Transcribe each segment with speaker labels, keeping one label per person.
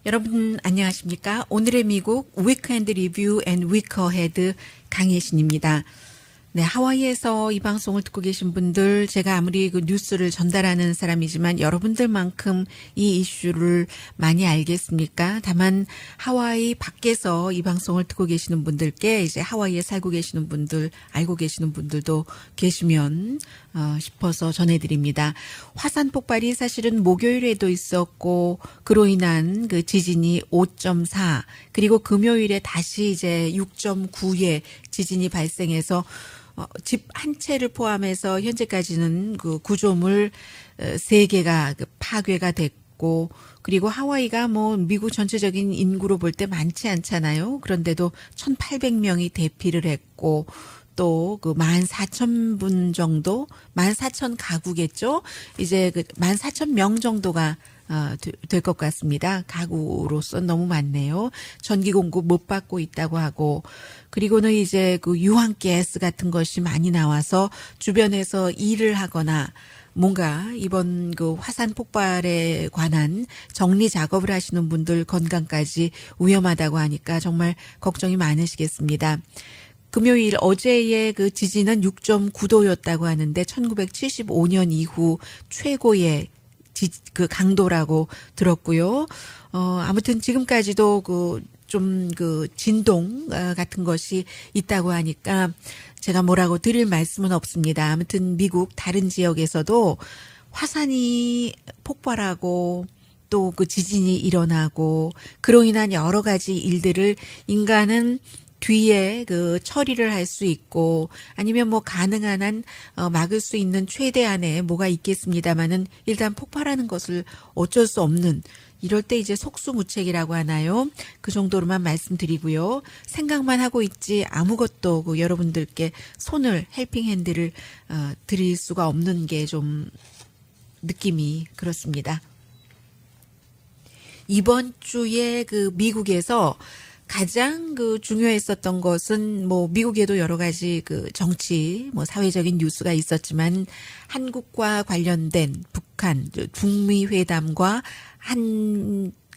Speaker 1: 여러분 안녕하십니까? 오늘의 미국 위크엔드 리뷰 앤 위크 어헤드 강혜신입니다. 네, 하와이에서 이 방송을 듣고 계신 분들, 제가 아무리 그 뉴스를 전달하는 사람이지만 여러분들만큼 이 이슈를 많이 알겠습니까? 다만 하와이 밖에서 이 방송을 듣고 계시는 분들께 이제 하와이에 살고 계시는 분들, 알고 계시는 분들도 계시면 싶어서 전해드립니다. 화산 폭발이 사실은 목요일에도 있었고 그로 인한 그 지진이 5.4 그리고 금요일에 다시 이제 6.9의 지진이 발생해서 집 한 채를 포함해서 현재까지는 그 구조물 3개가 파괴가 됐고, 그리고 하와이가 뭐 미국 전체적인 인구로 볼 때 많지 않잖아요. 그런데도 1,800명이 대피를 했고, 또 그 14,000분 정도, 14,000가구겠죠. 이제 그 14,000명 정도가 될 것 같습니다. 가구로서 너무 많네요. 전기 공급 못 받고 있다고 하고, 그리고는 이제 그 유황가스 같은 것이 많이 나와서 주변에서 일을 하거나 뭔가 이번 그 화산 폭발에 관한 정리 작업을 하시는 분들 건강까지 위험하다고 하니까 정말 걱정이 많으시겠습니다. 금요일 어제의 그 지진은 6.9도였다고 하는데 1975년 이후 최고의 그 강도라고 들었고요. 아무튼 지금까지도 그 진동 같은 것이 있다고 하니까 제가 뭐라고 드릴 말씀은 없습니다. 아무튼 미국 다른 지역에서도 화산이 폭발하고 또 그 지진이 일어나고 그로 인한 여러 가지 일들을 인간은 뒤에 그 처리를 할 수 있고 아니면 뭐 가능한 한 막을 수 있는 최대한의 뭐가 있겠습니다마는 일단 폭발하는 것을 어쩔 수 없는, 이럴 때 이제 속수무책이라고 하나요? 그 정도로만 말씀드리고요. 생각만 하고 있지 아무것도 그 여러분들께 손을 헬핑 핸드를 드릴 수가 없는 게 좀 느낌이 그렇습니다. 이번 주에 그 미국에서 가장 그 중요했었던 것은 뭐 미국에도 여러 가지 그 정치 뭐 사회적인 뉴스가 있었지만 한국과 관련된 북한 북미 회담과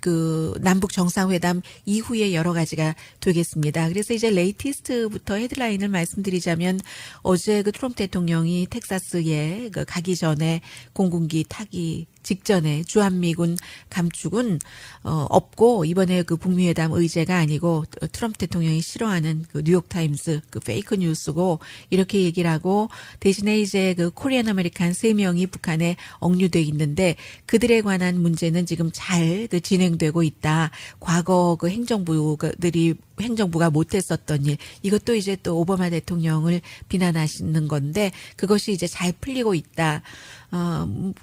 Speaker 1: 그 남북 정상회담 이후에 여러 가지가 되겠습니다. 그래서 이제 레이티스트부터 헤드라인을 말씀드리자면 어제 그 트럼프 대통령이 텍사스에 그 가기 전에 공군기 타기 직전에 주한미군 감축은 없고 이번에 그 북미 회담 의제가 아니고 트럼프 대통령이 싫어하는 그 뉴욕타임스 그 페이크 뉴스고 이렇게 얘기를 하고, 대신에 이제 그 코리안 아메리칸 3명이 북한에 억류돼 있는데 그들에 관한 문제는 지금 잘 그 진행되고 있다. 과거 그 행정부가 못했었던 일, 이것도 이제 또 오바마 대통령을 비난하시는 건데 그것이 이제 잘 풀리고 있다.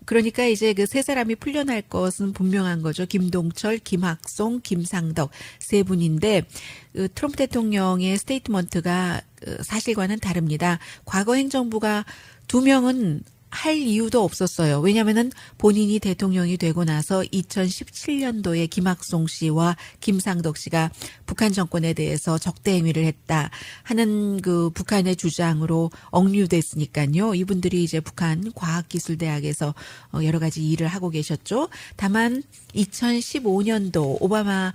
Speaker 1: 그러니까 이제 그 세 사람이 풀려날 것은 분명한 거죠. 김동철, 김학송, 김상덕 3분인데 그 트럼프 대통령의 스테이트먼트가 사실과는 다릅니다. 과거 행정부가 2명은 할 이유도 없었어요. 왜냐하면은 본인이 대통령이 되고 나서 2017년도에 김학송 씨와 김상덕 씨가 북한 정권에 대해서 적대 행위를 했다 하는 그 북한의 주장으로 억류됐으니까요. 이분들이 이제 북한 과학기술대학에서 여러 가지 일을 하고 계셨죠. 다만 2015년도 오바마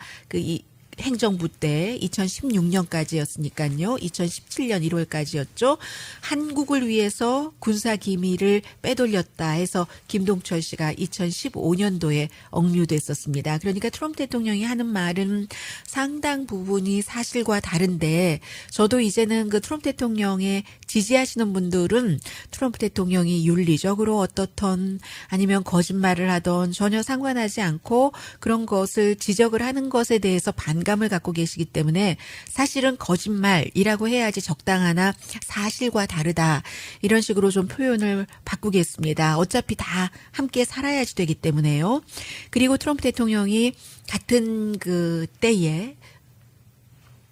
Speaker 1: 행정부 때 2016년까지였으니까요. 2017년 1월까지였죠. 한국을 위해서 군사 기밀을 빼돌렸다 해서 김동철 씨가 2015년도에 억류됐었습니다. 그러니까 트럼프 대통령이 하는 말은 상당 부분이 사실과 다른데, 저도 이제는 그 트럼프 대통령에 지지하시는 분들은 트럼프 대통령이 윤리적으로 어떻던 아니면 거짓말을 하던 전혀 상관하지 않고 그런 것을 지적을 하는 것에 대해서 반감을 갖고 계시기 때문에 사실은 거짓말이라고 해야지 적당하나 사실과 다르다 이런 식으로 좀 표현을 바꾸겠습니다. 어차피 다 함께 살아야지 되기 때문에요. 그리고 트럼프 대통령이 같은 그 때에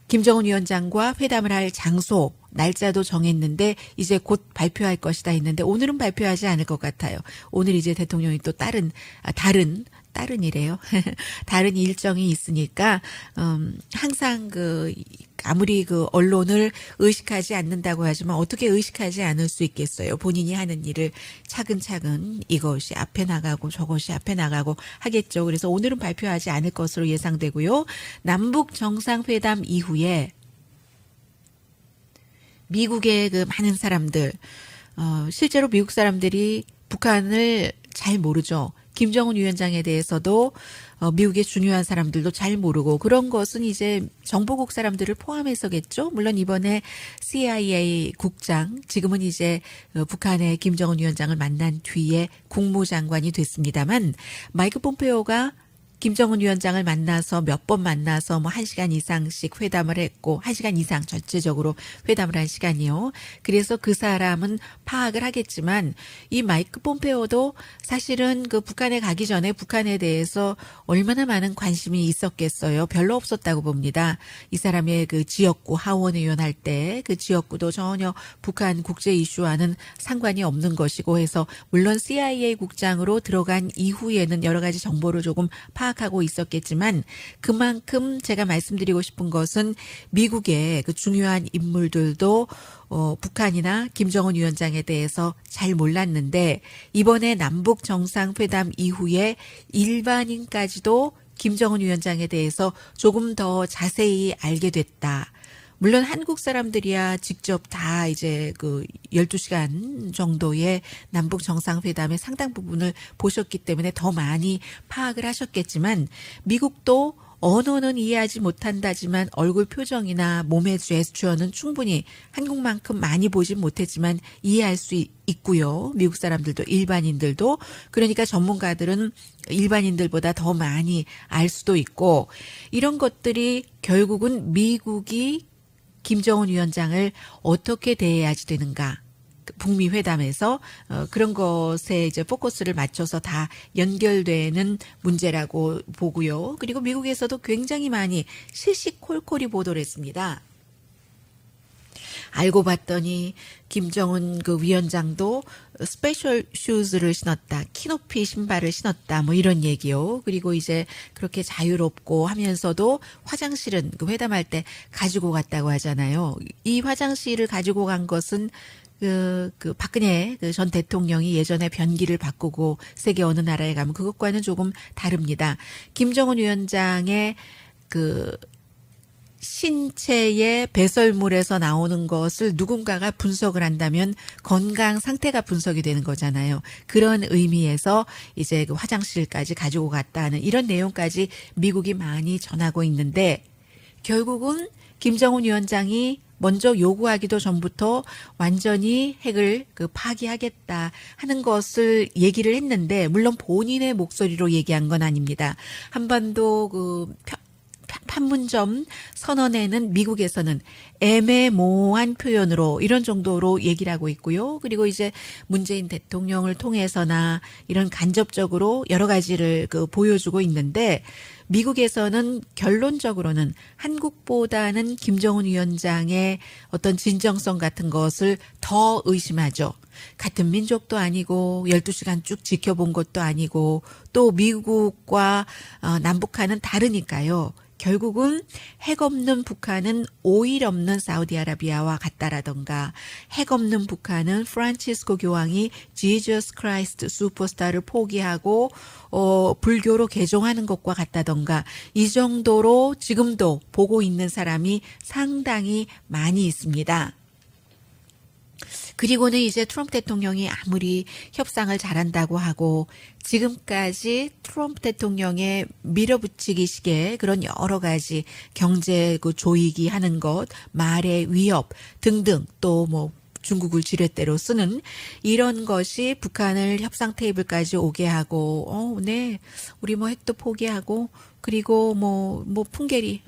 Speaker 1: 김정은 위원장과 회담을 할 장소, 날짜도 정했는데 이제 곧 발표할 것이다 했는데 오늘은 발표하지 않을 것 같아요. 오늘 이제 대통령이 또 다른 다른 일이에요. 다른 일정이 있으니까 항상 아무리 언론을 의식하지 않는다고 하지만 어떻게 의식하지 않을 수 있겠어요. 본인이 하는 일을 차근차근 이것이 앞에 나가고 저것이 앞에 나가고 하겠죠. 그래서 오늘은 발표하지 않을 것으로 예상되고요. 남북 정상회담 이후에 미국의 많은 사람들, 실제로 미국 사람들이 북한을 잘 모르죠. 김정은 위원장에 대해서도 미국의 중요한 사람들도 잘 모르고 그런 것은 이제 정보국 사람들을 포함해서겠죠. 물론 이번에 CIA 국장, 지금은 이제 북한의 김정은 위원장을 만난 뒤에 국무장관이 됐습니다만 마이크 폼페오가 김정은 위원장을 만나서 몇 번 만나서 1시간 이상씩 회담을 했고 1시간 이상 전체적으로 회담을 한 시간이요. 그래서 그 사람은 파악을 하겠지만 이 마이크 폼페오도 사실은 북한에 가기 전에 북한에 대해서 얼마나 많은 관심이 있었겠어요. 별로 없었다고 봅니다. 이 사람의 지역구 하원 의원 할 때 그 지역구도 전혀 북한 국제 이슈와는 상관이 없는 것이고 해서 물론 CIA 국장으로 들어간 이후에는 여러 가지 정보를 조금 파악하고 있었겠지만 그만큼 제가 말씀드리고 싶은 것은 미국의 중요한 인물들도 북한이나 김정은 위원장에 대해서 잘 몰랐는데 이번에 남북 정상회담 이후에 일반인까지도 김정은 위원장에 대해서 조금 더 자세히 알게 됐다. 물론 한국 사람들이야 직접 다 이제 12시간 정도의 남북 정상회담의 상당 부분을 보셨기 때문에 더 많이 파악을 하셨겠지만 미국도 언어는 이해하지 못한다지만 얼굴 표정이나 몸의 제스처는 충분히 한국만큼 많이 보진 못했지만 이해할 수 있고요. 미국 사람들도 일반인들도 그러니까 전문가들은 일반인들보다 더 많이 알 수도 있고 이런 것들이 결국은 미국이 김정은 위원장을 어떻게 대해야지 되는가. 북미 회담에서 그런 것에 이제 포커스를 맞춰서 다 연결되는 문제라고 보고요. 그리고 미국에서도 굉장히 많이 시시콜콜이 보도를 했습니다. 알고 봤더니 김정은 위원장도 스페셜 슈즈를 신었다. 키높이 신발을 신었다. 이런 얘기요. 그리고 이제 그렇게 자유롭고 하면서도 화장실은 회담할 때 가지고 갔다고 하잖아요. 이 화장실을 가지고 간 것은 박근혜 전 대통령이 예전에 변기를 바꾸고 세계 어느 나라에 가면 그것과는 조금 다릅니다. 김정은 위원장의 신체의 배설물에서 나오는 것을 누군가가 분석을 한다면 건강 상태가 분석이 되는 거잖아요. 그런 의미에서 이제 화장실까지 가지고 갔다는 이런 내용까지 미국이 많이 전하고 있는데 결국은 김정은 위원장이 먼저 요구하기도 전부터 완전히 핵을 파기하겠다 하는 것을 얘기를 했는데 물론 본인의 목소리로 얘기한 건 아닙니다. 한반도 판문점 선언에는 미국에서는 애매모호한 표현으로 이런 정도로 얘기를 하고 있고요. 그리고 이제 문재인 대통령을 통해서나 이런 간접적으로 여러 가지를 보여주고 있는데 미국에서는 결론적으로는 한국보다는 김정은 위원장의 어떤 진정성 같은 것을 더 의심하죠. 같은 민족도 아니고 12시간 쭉 지켜본 것도 아니고 또 미국과 남북한은 다르니까요. 결국은 핵 없는 북한은 오일 없는 사우디아라비아와 같다라던가 핵 없는 북한은 프란치스코 교황이 지저스 크라이스트 슈퍼스타를 포기하고 불교로 개종하는 것과 같다던가 이 정도로 지금도 보고 있는 사람이 상당히 많이 있습니다. 그리고는 이제 트럼프 대통령이 아무리 협상을 잘한다고 하고 지금까지 트럼프 대통령의 밀어붙이기식의 그런 여러 가지 경제 조이기 하는 것, 말의 위협 등등 또 중국을 지렛대로 쓰는 이런 것이 북한을 협상 테이블까지 오게 하고 네. 우리 핵도 포기하고 그리고 풍계리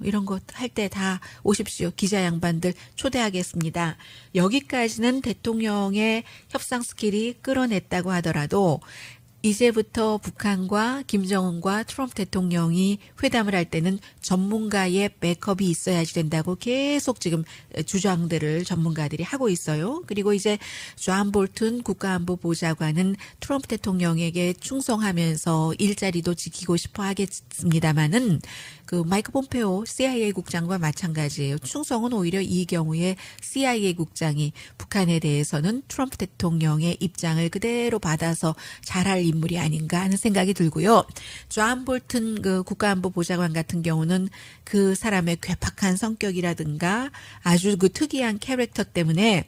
Speaker 1: 이런 것 할 때 다 오십시오. 기자 양반들 초대하겠습니다. 여기까지는 대통령의 협상 스킬이 끌어냈다고 하더라도 이제부터 북한과 김정은과 트럼프 대통령이 회담을 할 때는 전문가의 백업이 있어야지 된다고 계속 지금 주장들을 전문가들이 하고 있어요. 그리고 이제 존 볼튼 국가안보보좌관은 트럼프 대통령에게 충성하면서 일자리도 지키고 싶어 하겠습니다마는 그 마이크 폼페오 CIA 국장과 마찬가지예요. 충성은 오히려 이 경우에 CIA 국장이 북한에 대해서는 트럼프 대통령의 입장을 그대로 받아서 잘할 인물이 아닌가 하는 생각이 들고요. 존 볼튼 그 국가안보보좌관 같은 경우는 그 사람의 괴팍한 성격이라든가 아주 그 특이한 캐릭터 때문에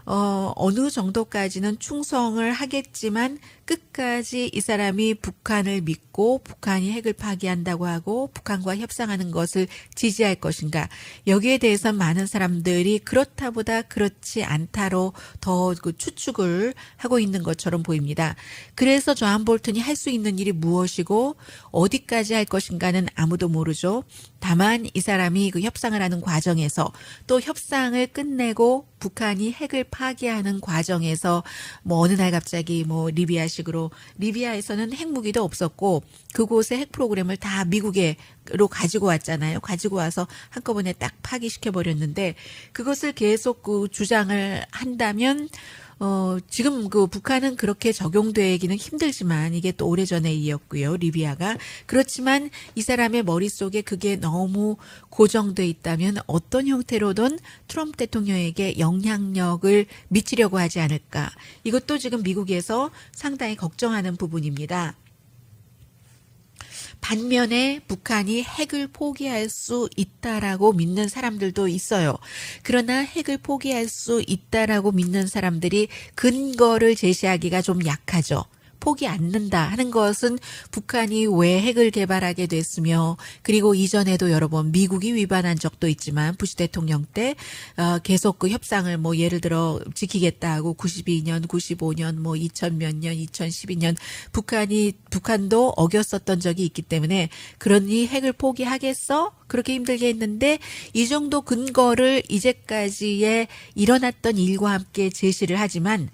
Speaker 1: 어느 정도까지는 충성을 하겠지만 끝까지 이 사람이 북한을 믿고 북한이 핵을 파기한다고 하고 북한과 협상하는 것을 지지할 것인가. 여기에 대해서 많은 사람들이 그렇다보다 그렇지 않다로 더 그 추측을 하고 있는 것처럼 보입니다. 그래서 존 볼튼이 할 수 있는 일이 무엇이고 어디까지 할 것인가는 아무도 모르죠. 다만 이 사람이 그 협상을 하는 과정에서 또 협상을 끝내고 북한이 핵을 파기하는 과정에서 뭐 어느 날 갑자기 뭐 리비아식으로 리비아에서는 핵무기도 없었고 그곳의 핵 프로그램을 다 미국으로 가지고 왔잖아요. 가지고 와서 한꺼번에 딱 파기시켜 버렸는데 그것을 계속 그 주장을 한다면 지금 그 북한은 그렇게 적용되기는 힘들지만 이게 또 오래전의 일이었고요. 리비아가. 그렇지만 이 사람의 머릿속에 그게 너무 고정돼 있다면 어떤 형태로든 트럼프 대통령에게 영향력을 미치려고 하지 않을까. 이것도 지금 미국에서 상당히 걱정하는 부분입니다. 반면에 북한이 핵을 포기할 수 있다라고 믿는 사람들도 있어요. 그러나 핵을 포기할 수 있다라고 믿는 사람들이 근거를 제시하기가 좀 약하죠. 포기 않는다 하는 것은 북한이 왜 핵을 개발하게 됐으며 그리고 이전에도 여러 번 미국이 위반한 적도 있지만 부시 대통령 때 계속 그 협상을 뭐 예를 들어 지키겠다 하고 92년, 95년, 뭐 2000 몇 년, 2012년 북한도 어겼었던 적이 있기 때문에 그러니 핵을 포기하겠어? 그렇게 힘들게 했는데 이 정도 근거를 이제까지의 일어났던 일과 함께 제시를 하지만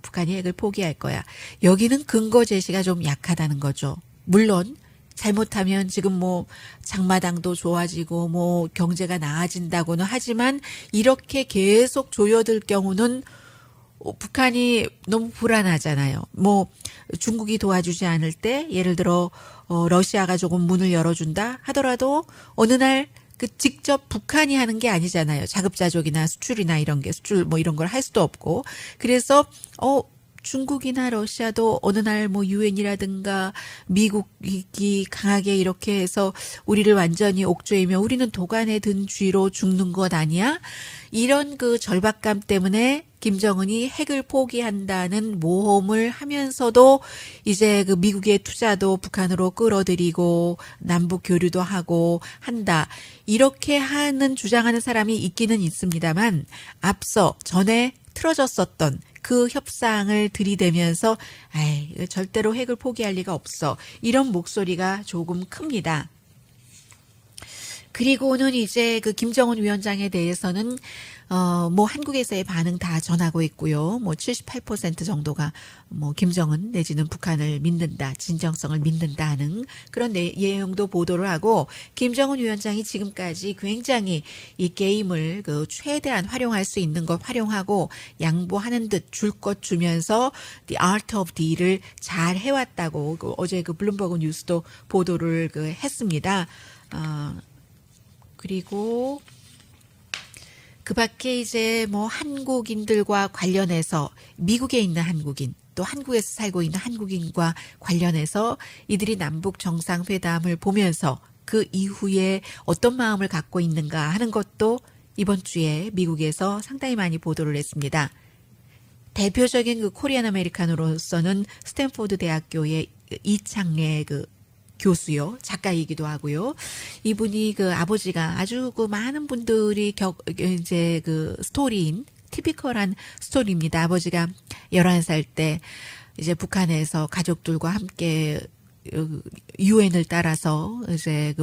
Speaker 1: 북한이 핵을 포기할 거야. 여기는 근거 제시가 좀 약하다는 거죠. 물론 잘못하면 지금 뭐 장마당도 좋아지고 뭐 경제가 나아진다고는 하지만 이렇게 계속 조여들 경우는 북한이 너무 불안하잖아요. 뭐 중국이 도와주지 않을 때 예를 들어 러시아가 조금 문을 열어준다 하더라도 어느 날 그 직접 북한이 하는 게 아니잖아요. 자급자족이나 수출이나 이런 게 수출 뭐 이런 걸 할 수도 없고 그래서 중국이나 러시아도 어느 날 뭐 유엔이라든가 미국이 강하게 이렇게 해서 우리를 완전히 옥죄이며 우리는 도간에 든 쥐로 죽는 것 아니야? 이런 그 절박감 때문에 김정은이 핵을 포기한다는 모험을 하면서도 이제 그 미국의 투자도 북한으로 끌어들이고 남북 교류도 하고 한다. 이렇게 하는 주장하는 사람이 있기는 있습니다만 앞서 전에 틀어졌었던 그 협상을 들이대면서 절대로 핵을 포기할 리가 없어. 이런 목소리가 조금 큽니다. 그리고는 이제 그 김정은 위원장에 대해서는 뭐 한국에서의 반응 다 전하고 있고요. 뭐 78% 정도가 뭐 김정은 내지는 북한을 믿는다, 진정성을 믿는다 하는 그런 내용도 보도를 하고 김정은 위원장이 지금까지 굉장히 이 게임을 그 최대한 활용할 수 있는 것 활용하고 양보하는 듯 줄 것 주면서 The Art of Deal을 잘 해왔다고 어제 그 블룸버그 뉴스도 보도를 했습니다. 그리고 그 밖에 이제 뭐 한국인들과 관련해서 미국에 있는 한국인 또 한국에서 살고 있는 한국인과 관련해서 이들이 남북 정상회담을 보면서 그 이후에 어떤 마음을 갖고 있는가 하는 것도 이번 주에 미국에서 상당히 많이 보도를 했습니다. 대표적인 그 코리안 아메리칸으로서는 스탠포드 대학교의 이창래 그 교수요, 작가이기도 하고요. 이분이 그 아버지가 아주 그 많은 분들이 이제 그 스토리인, 티피컬한 스토리입니다. 아버지가 11살 때 이제 북한에서 가족들과 함께 유엔을 따라서 이제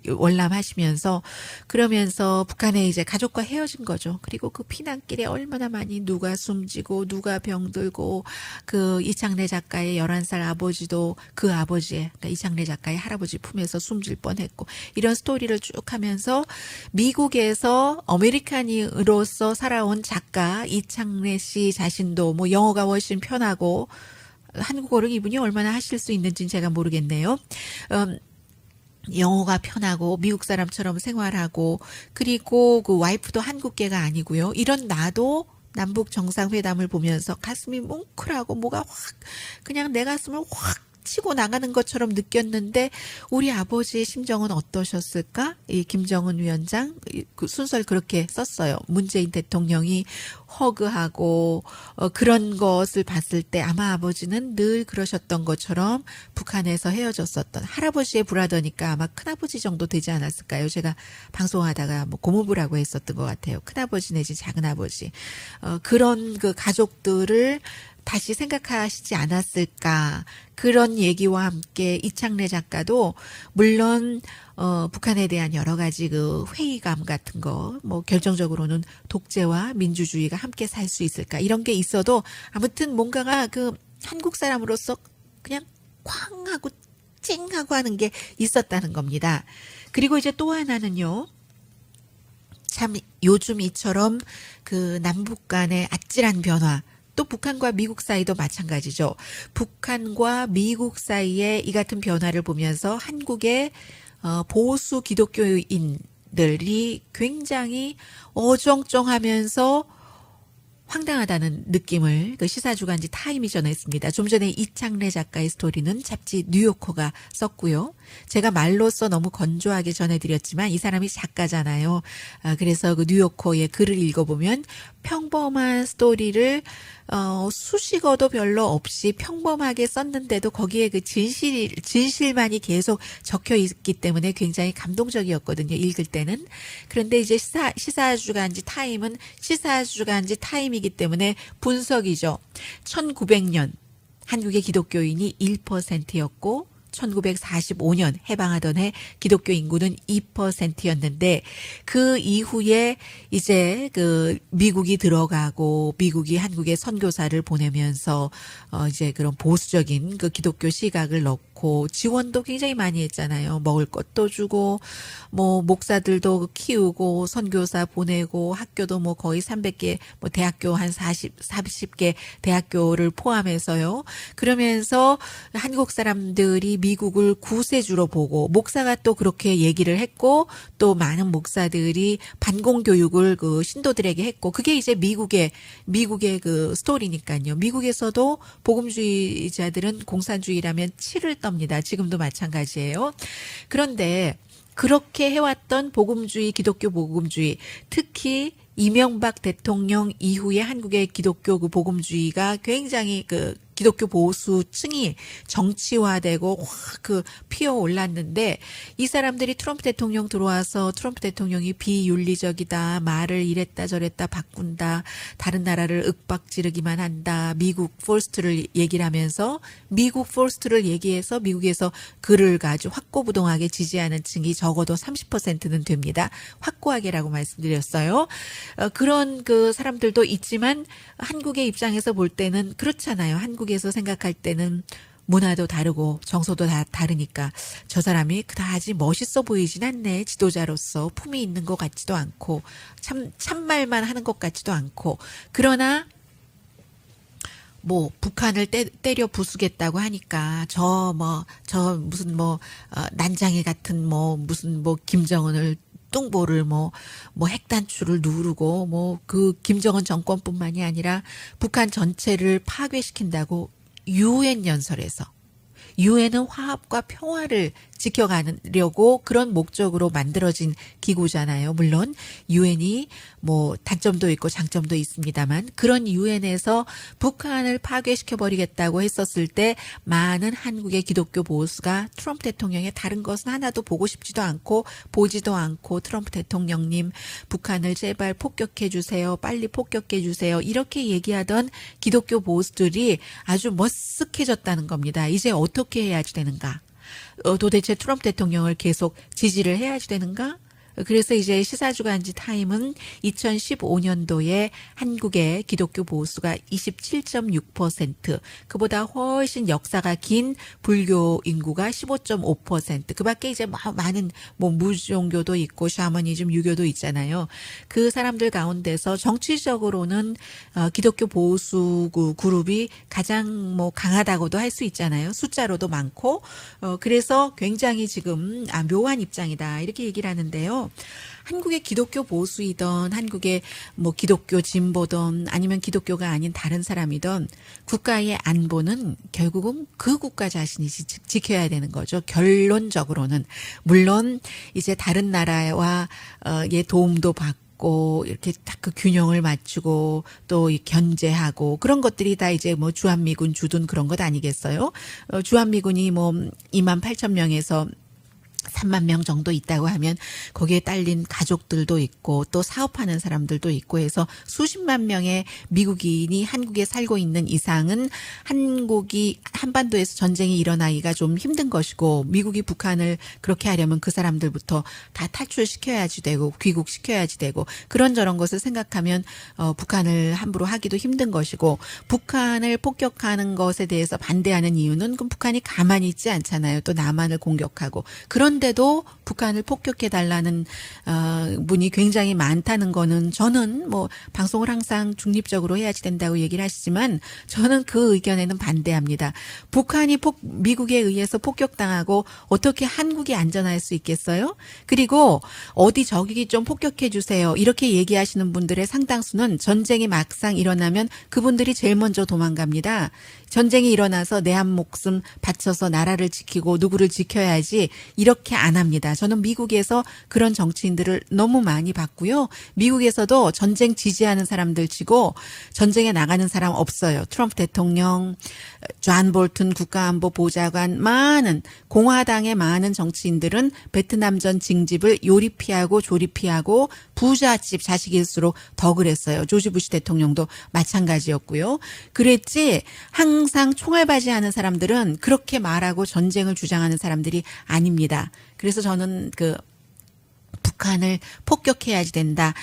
Speaker 1: 월남하시면서 그러면서 북한에 이제 가족과 헤어진 거죠. 그리고 그 피난길에 얼마나 많이 누가 숨지고 누가 병들고 그 이창래 작가의 11살 아버지도 그 아버지의 그러니까 이창래 작가의 할아버지 품에서 숨질 뻔했고 이런 스토리를 쭉 하면서 미국에서 아메리칸으로서 살아온 작가 이창래 씨 자신도 뭐 영어가 훨씬 편하고 한국어를 이분이 얼마나 하실 수 있는지는 제가 모르겠네요. 영어가 편하고 미국 사람처럼 생활하고 그리고 그 와이프도 한국계가 아니고요. 이런 나도 남북 정상회담을 보면서 가슴이 뭉클하고 뭐가 확 그냥 내 가슴을 확 치고 나가는 것처럼 느꼈는데 우리 아버지의 심정은 어떠셨을까? 이 김정은 위원장 그 순서를 그렇게 썼어요. 문재인 대통령이 허그하고 그런 것을 봤을 때 아마 아버지는 늘 그러셨던 것처럼 북한에서 헤어졌었던 할아버지의 브라더니까 아마 큰아버지 정도 되지 않았을까요? 제가 방송하다가 뭐 고모부라고 했었던 것 같아요. 큰아버지 내지 작은아버지 그런 그 가족들을 다시 생각하시지 않았을까 그런 얘기와 함께 이창래 작가도 물론 북한에 대한 여러 가지 그 회의감 같은 거 뭐 결정적으로는 독재와 민주주의가 함께 살 수 있을까 이런 게 있어도 아무튼 뭔가가 그 한국 사람으로서 그냥 쾅 하고 찡 하고 하는 게 있었다는 겁니다. 그리고 이제 또 하나는요. 참 요즘 이처럼 그 남북 간의 아찔한 변화 또 북한과 미국 사이도 마찬가지죠. 북한과 미국 사이의 이 같은 변화를 보면서 한국의 보수 기독교인들이 굉장히 어정쩡하면서 황당하다는 느낌을 그 시사주간지 타임이 전했습니다. 좀 전에 이창래 작가의 스토리는 잡지 뉴요커가 썼고요. 제가 말로써 너무 건조하게 전해드렸지만 이 사람이 작가잖아요. 그래서 그 뉴요커의 글을 읽어보면 평범한 스토리를 수식어도 별로 없이 평범하게 썼는데도 거기에 그 진실만이 계속 적혀 있기 때문에 굉장히 감동적이었거든요. 읽을 때는. 그런데 이제 시사주간지 타임은 시사주간지 타임이기 때문에 분석이죠. 1900년 한국의 기독교인이 1%였고 1945년 해방하던 해 기독교 인구는 2%였는데 그 이후에 이제 그 미국이 들어가고 미국이 한국에 선교사를 보내면서 이제 그런 보수적인 그 기독교 시각을 넣고 지원도 굉장히 많이 했잖아요. 먹을 것도 주고 뭐 목사들도 키우고 선교사 보내고 학교도 뭐 거의 300개 뭐 대학교 한 40개 대학교를 포함해서요. 그러면서 한국 사람들이 미국을 구세주로 보고 목사가 또 그렇게 얘기를 했고 또 많은 목사들이 반공 교육을 그 신도들에게 했고 그게 이제 미국의 그 스토리니까요. 미국에서도 복음주의자들은 공산주의라면 치를 떱니다. 지금도 마찬가지예요. 그런데 그렇게 해왔던 복음주의, 기독교 복음주의, 특히 이명박 대통령 이후에 한국의 기독교 그 복음주의가 굉장히 그 기독교 보수층이 정치화되고 확 그 피어올랐는데 이 사람들이 트럼프 대통령 들어와서 트럼프 대통령이 비윤리적이다. 말을 이랬다 저랬다 바꾼다. 다른 나라를 윽박지르기만 한다. 미국 퍼스트를 얘기를 하면서 미국 퍼스트를 얘기해서 미국에서 그를 아주 확고부동하게 지지하는 층이 적어도 30%는 됩니다. 확고하게라고 말씀드렸어요. 그런 그 사람들도 있지만 한국의 입장에서 볼 때는 그렇잖아요. 한국에서 생각할 때는 문화도 다르고 정서도 다 다르니까 저 사람이 그다지 멋있어 보이진 않네. 지도자로서 품이 있는 것 같지도 않고 참말만 하는 것 같지도 않고 그러나 뭐 북한을 때려 부수겠다고 하니까 저 무슨 난장이 같은 무슨 김정은을 뚱보를 핵단추를 누르고 그 김정은 정권뿐만이 아니라 북한 전체를 파괴시킨다고 유엔 연설에서 유엔은 화합과 평화를 지켜가려고 그런 목적으로 만들어진 기구잖아요. 물론 유엔이 뭐 단점도 있고 장점도 있습니다만 그런 유엔에서 북한을 파괴시켜버리겠다고 했었을 때 많은 한국의 기독교 보수가 트럼프 대통령의 다른 것은 하나도 보고 싶지도 않고 보지도 않고 트럼프 대통령님 북한을 제발 폭격해 주세요. 빨리 폭격해 주세요. 이렇게 얘기하던 기독교 보수들이 아주 머쓱해졌다는 겁니다. 이제 어떻게 해야지 되는가? 도대체 트럼프 대통령을 계속 지지를 해야지 되는가? 그래서 이제 시사주간지 타임은 2015년도에 한국의 기독교 보수가 27.6%, 그보다 훨씬 역사가 긴 불교 인구가 15.5%, 그 밖에 이제 많은 뭐 무종교도 있고 샤머니즘, 유교도 있잖아요. 그 사람들 가운데서 정치적으로는 기독교 보수 그룹이 가장 뭐 강하다고도 할 수 있잖아요. 숫자로도 많고, 그래서 굉장히 지금 묘한 입장이다 이렇게 얘기를 하는데요. 한국의 기독교 보수이던 한국의 뭐 기독교 진보든 아니면 기독교가 아닌 다른 사람이든 국가의 안보는 결국은 그 국가 자신이 지켜야 되는 거죠. 결론적으로는. 물론 이제 다른 나라와 의 도움도 받고 이렇게 딱 그 균형을 맞추고 또 견제하고 그런 것들이 다 이제 뭐 주한미군 주둔 그런 것 아니겠어요? 주한미군이 뭐 28,000명에서 3만 명 정도 있다고 하면 거기에 딸린 가족들도 있고 또 사업하는 사람들도 있고 해서 수십만 명의 미국인이 한국에 살고 있는 이상은 한국이 한반도에서 전쟁이 일어나기가 좀 힘든 것이고 미국이 북한을 그렇게 하려면 그 사람들부터 다 탈출시켜야지 되고 귀국시켜야지 되고 그런저런 것을 생각하면 북한을 함부로 하기도 힘든 것이고 북한을 폭격하는 것에 대해서 반대하는 이유는 그럼 북한이 가만히 있지 않잖아요. 또 남한을 공격하고 그런데도 북한을 폭격해달라는 분이 굉장히 많다는 거는 저는 뭐 방송을 항상 중립적으로 해야지 된다고 얘기를 하시지만 저는 그 의견에는 반대합니다. 북한이 미국에 의해서 폭격당하고 어떻게 한국이 안전할 수 있겠어요? 그리고 어디 저기 좀 폭격해 주세요. 이렇게 얘기하시는 분들의 상당수는 전쟁이 막상 일어나면 그분들이 제일 먼저 도망갑니다. 전쟁이 일어나서 내 한 목숨 바쳐서 나라를 지키고 누구를 지켜야지 이렇게 안 합니다. 저는 미국에서 그런 정치인들을 너무 많이 봤고요. 미국에서도 전쟁 지지하는 사람들 치고 전쟁에 나가는 사람 없어요. 트럼프 대통령, 존 볼튼 국가안보보좌관, 많은 공화당의 많은 정치인들은 베트남전 징집을 요리 피하고 조리 피하고 부잣집 자식일수록 더 그랬어요. 조지 부시 대통령도 마찬가지였고요. 그랬지 항상 총알바지하는 사람들은 그렇게 말하고 전쟁을 주장하는 사람들이 아닙니다. 그래서 저는 북한을 폭격해야지 된다.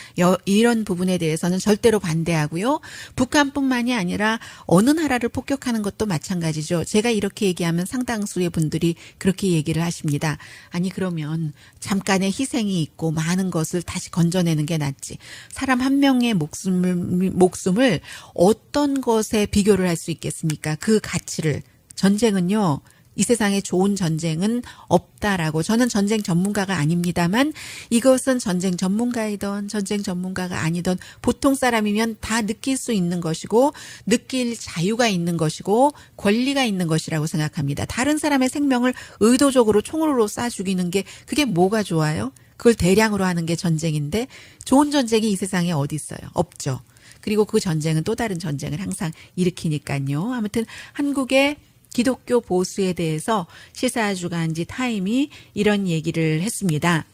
Speaker 1: 이런 부분에 대해서는 절대로 반대하고요. 북한뿐만이 아니라 어느 나라를 폭격하는 것도 마찬가지죠. 제가 이렇게 얘기하면 상당수의 분들이 그렇게 얘기를 하십니다. 아니 그러면 잠깐의 희생이 있고 많은 것을 다시 건져내는 게 낫지. 사람 한 명의 목숨을 어떤 것에 비교를 할 수 있겠습니까? 그 가치를. 전쟁은요. 이 세상에 좋은 전쟁은 없다라고 저는 전쟁 전문가가 아닙니다만 이것은 전쟁 전문가이던 전쟁 전문가가 아니던 보통 사람이면 다 느낄 수 있는 것이고 느낄 자유가 있는 것이고 권리가 있는 것이라고 생각합니다. 다른 사람의 생명을 의도적으로 총으로 쏴 죽이는 게 그게 뭐가 좋아요? 그걸 대량으로 하는 게 전쟁인데 좋은 전쟁이 이 세상에 어디 있어요? 없죠. 그리고 그 전쟁은 또 다른 전쟁을 항상 일으키니까요. 아무튼 한국의 기독교 보수에 대해서 시사주간지 타임이 이런 얘기를 했습니다.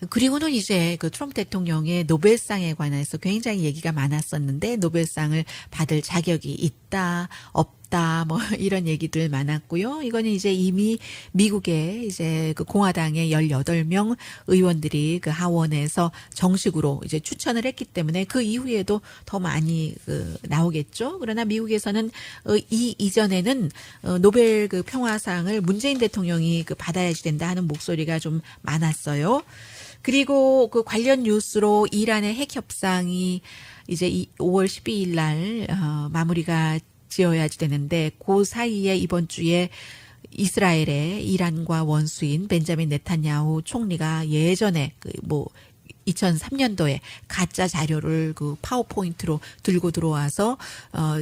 Speaker 1: 그리고는 이제 그 트럼프 대통령의 노벨상에 관해서 굉장히 얘기가 많았었는데 노벨상을 받을 자격이 있다, 없다, 뭐 이런 얘기들 많았고요. 이거는 이제 이미 미국의 이제 그 공화당의 18명 의원들이 그 하원에서 정식으로 이제 추천을 했기 때문에 그 이후에도 더 많이 나오겠죠. 그러나 미국에서는 이전에는 노벨 그 평화상을 문재인 대통령이 받아야지 된다 하는 목소리가 좀 많았어요. 그리고 그 관련 뉴스로 이란의 핵 협상이 이제 5월 12일 날 마무리가 지어야지 되는데 그 사이에 이번 주에 이스라엘의 이란과 원수인 벤자민 네탄야후 총리가 예전에 2003년도에 가짜 자료를 그 파워포인트로 들고 들어와서